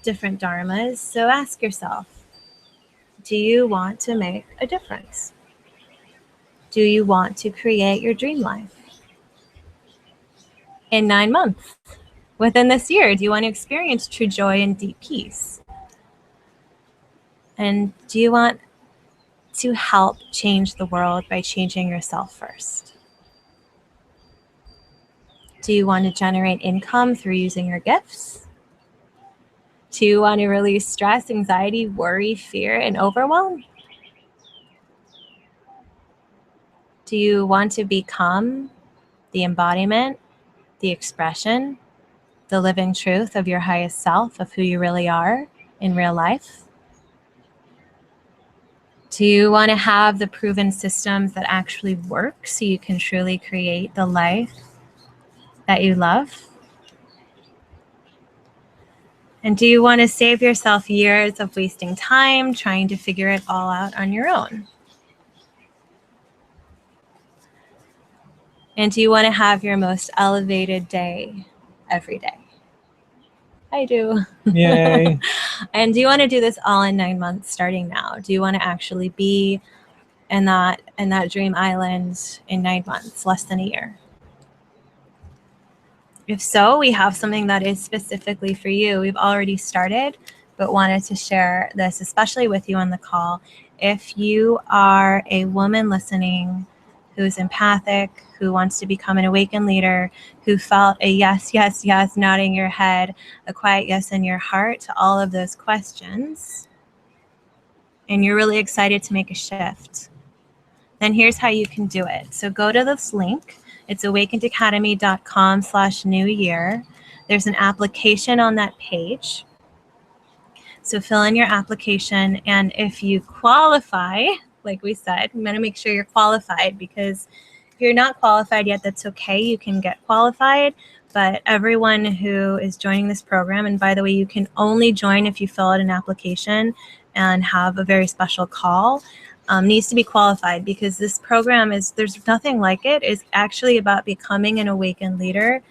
different dharmas, so ask yourself, do you want to make a difference? Do you want to create your dream life? In 9 months, within this year, do you want to experience true joy and deep peace? And do you want to help change the world by changing yourself first? Do you want to generate income through using your gifts? Do you want to release stress, anxiety, worry, fear, and overwhelm? Do you want to become the embodiment, the expression, the living truth of your highest self, of who you really are in real life? Do you want to have the proven systems that actually work so you can truly create the life that you love? And do you want to save yourself years of wasting time trying to figure it all out on your own? And do you want to have your most elevated day every day? I do. Yay. And do you want to do this all in 9 months starting now? Do you want to actually be in that dream island in 9 months, less than a year? If so, we have something that is specifically for you. We've already started, but wanted to share this, especially with you on the call. If you are a woman listening who's empathic, who wants to become an awakened leader, who felt a yes, yes, yes, nodding your head, a quiet yes in your heart to all of those questions, and you're really excited to make a shift, then here's how you can do it. So go to this link. It's awakenedacademy.com/new year. There's an application on that page. So fill in your application. And if you qualify, like we said, I'm going to make sure you're qualified, because if you're not qualified yet, that's okay. You can get qualified. But everyone who is joining this program, and by the way, you can only join if you fill out an application and have a very special call, needs to be qualified, because this program there's nothing like it. It's actually about becoming an awakened leader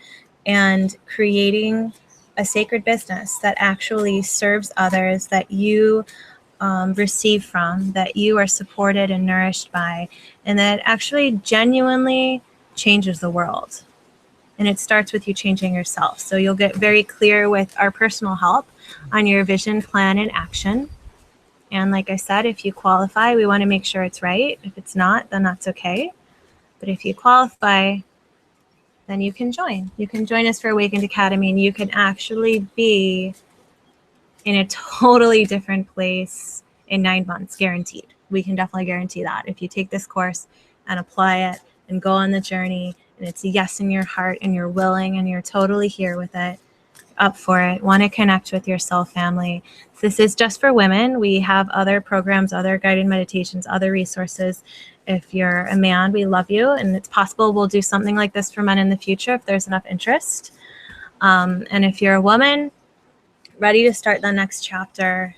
and creating a sacred business that actually serves others, that you receive from, that you are supported and nourished by, and that actually genuinely changes the world. And it starts with you changing yourself. So you'll get very clear with our personal help on your vision, plan, and action. And like I said, if you qualify, we want to make sure it's right. If it's not, then that's okay. But if you qualify, then you can join. You can join us for Awakened Academy, and you can actually be in a totally different place in 9 months, guaranteed. We can definitely guarantee that. If you take this course and apply it and go on the journey, and it's a yes in your heart, and you're willing, and you're totally here with it, up for it, want to connect with your soul family. This is just for women. We have other programs, other guided meditations, other resources. If you're a man, we love you, and it's possible we'll do something like this for men in the future if there's enough interest. And if you're a woman ready to start the next chapter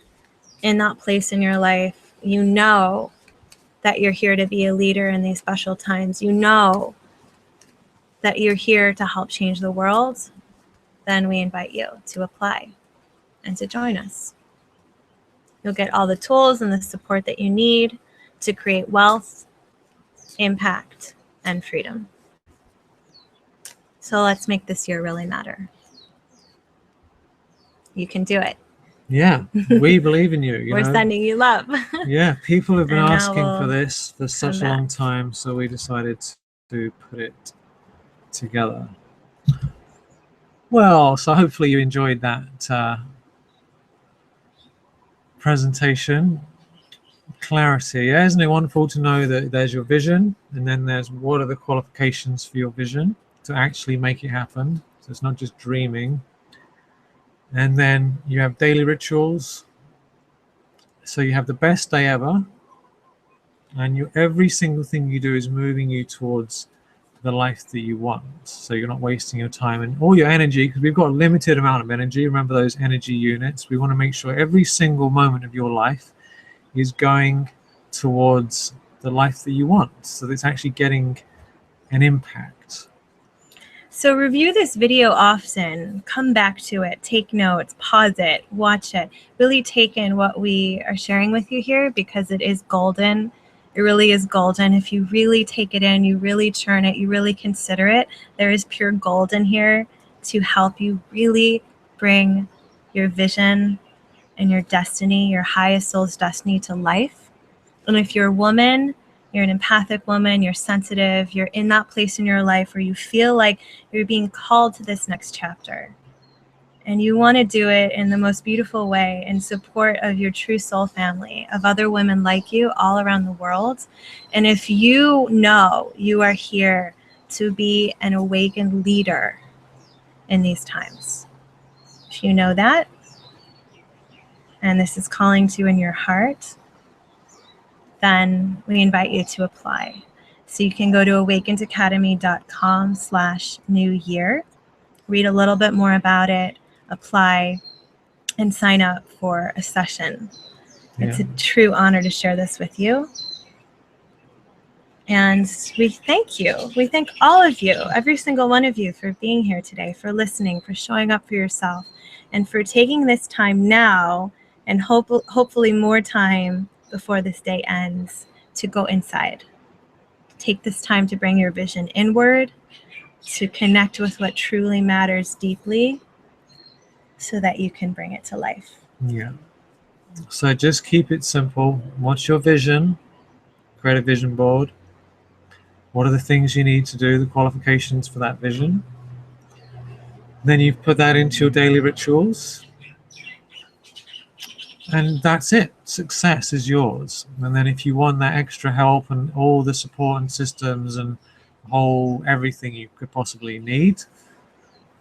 in that place in your life, you know that you're here to be a leader in these special times. You know that you're here to help change the world. Then we invite you to apply and to join us. You'll get all the tools and the support that you need to create wealth, impact, and freedom. So let's make this year really matter. You can do it. Yeah, we believe in you, you We're know. sending you love. Yeah, people have been And now asking for we'll this for such a come long back. time, so we decided to put it together. Well, so hopefully you enjoyed that presentation. Clarity, yeah, isn't it wonderful to know that there's your vision, and then there's what are the qualifications for your vision to actually make it happen. So it's not just dreaming. And then you have daily rituals. So you have the best day ever, and every single thing you do is moving you towards the life that you want. So you're not wasting your time and all your energy, because we've got a limited amount of energy. Remember those energy units. We want to make sure every single moment of your life is going towards the life that you want, so that it's actually getting an impact. So review this video often, come back to it, take notes, pause it, watch it, really take in what we are sharing with you here, because it is golden. It really is golden. If you really take it in, you really churn it, you really consider it, there is pure gold in here to help you really bring your vision and your destiny, your highest soul's destiny, to life. And if you're a woman, you're an empathic woman, you're sensitive, you're in that place in your life where you feel like you're being called to this next chapter, and you want to do it in the most beautiful way in support of your true soul family, of other women like you all around the world. And if you know you are here to be an awakened leader in these times, if you know that, and this is calling to you in your heart, then we invite you to apply. So you can go to awakenedacademy.com/new year, read a little bit more about it, apply, and sign up for a session. It's a true honor to share this with you. And we thank you. We thank all of you, every single one of you, for being here today, for listening, for showing up for yourself, and for taking this time now and hopefully more time before this day ends to go inside. Take this time to bring your vision inward, to connect with what truly matters deeply, so that you can bring it to life. Yeah. So just keep it simple. What's your vision? Create a vision board. What are the things you need to do, the qualifications for that vision? Then you put that into your daily rituals. And that's it. Success is yours. And then if you want that extra help and all the support and systems and whole everything you could possibly need,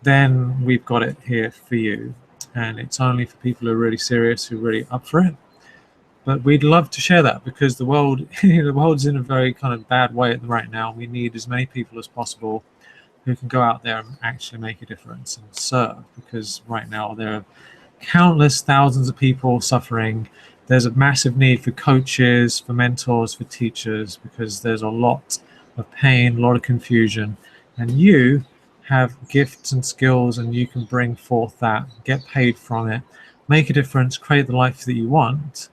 then we've got it here for you. And it's only for people who are really serious, who are really up for it. But we'd love to share that, because the world, the world's in a very kind of bad way right now. We need as many people as possible who can go out there and actually make a difference and serve, because right now there are countless thousands of people suffering. There's a massive need for coaches, for mentors, for teachers, because there's a lot of pain, a lot of confusion, and you have gifts and skills, and you can bring forth that, get paid from it, make a difference, create the life that you want.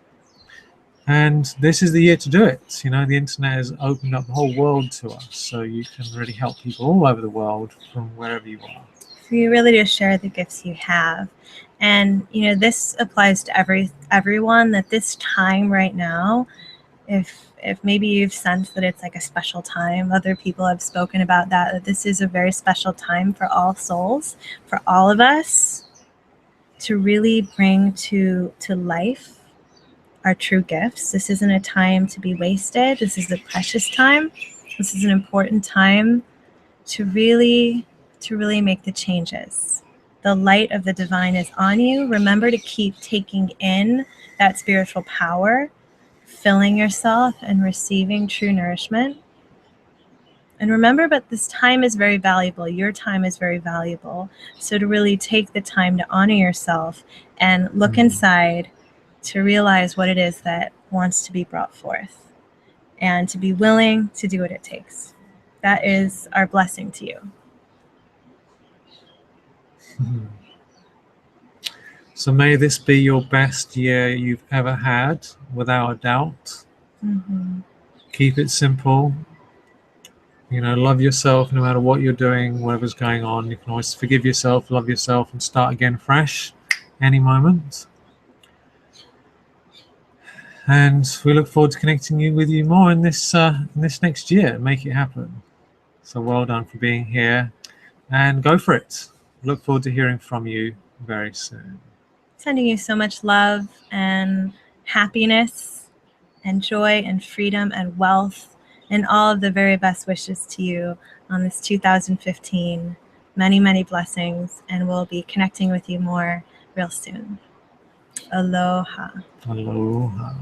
And this is the year to do it. You know, the internet has opened up the whole world to us, so you can really help people all over the world from wherever you are. So you really just share the gifts you have. And, you know, this applies to everyone, that this time right now, if maybe you've sensed that it's like a special time, other people have spoken about that this is a very special time for all souls, for all of us to really bring to life our true gifts. This isn't a time to be wasted. This is a precious time. This is an important time to really make the changes. The light of the divine is on you. Remember to keep taking in that spiritual power, filling yourself and receiving true nourishment. And remember, but this time is very valuable. Your time is very valuable. So to really take the time to honor yourself and look inside, to realize what it is that wants to be brought forth, and to be willing to do what it takes. That is our blessing to you. So may this be your best year you've ever had, without a doubt. Keep it simple. You know, love yourself no matter what you're doing, whatever's going on. You can always forgive yourself, love yourself, and start again fresh any moment. And we look forward to connecting with you more in this next year. Make it happen. So well done for being here, and go for it. Look forward to hearing from you very soon. Sending you so much love and happiness and joy and freedom and wealth and all of the very best wishes to you on this 2015. Many, many blessings, and we'll be connecting with you more real soon. Aloha. Aloha.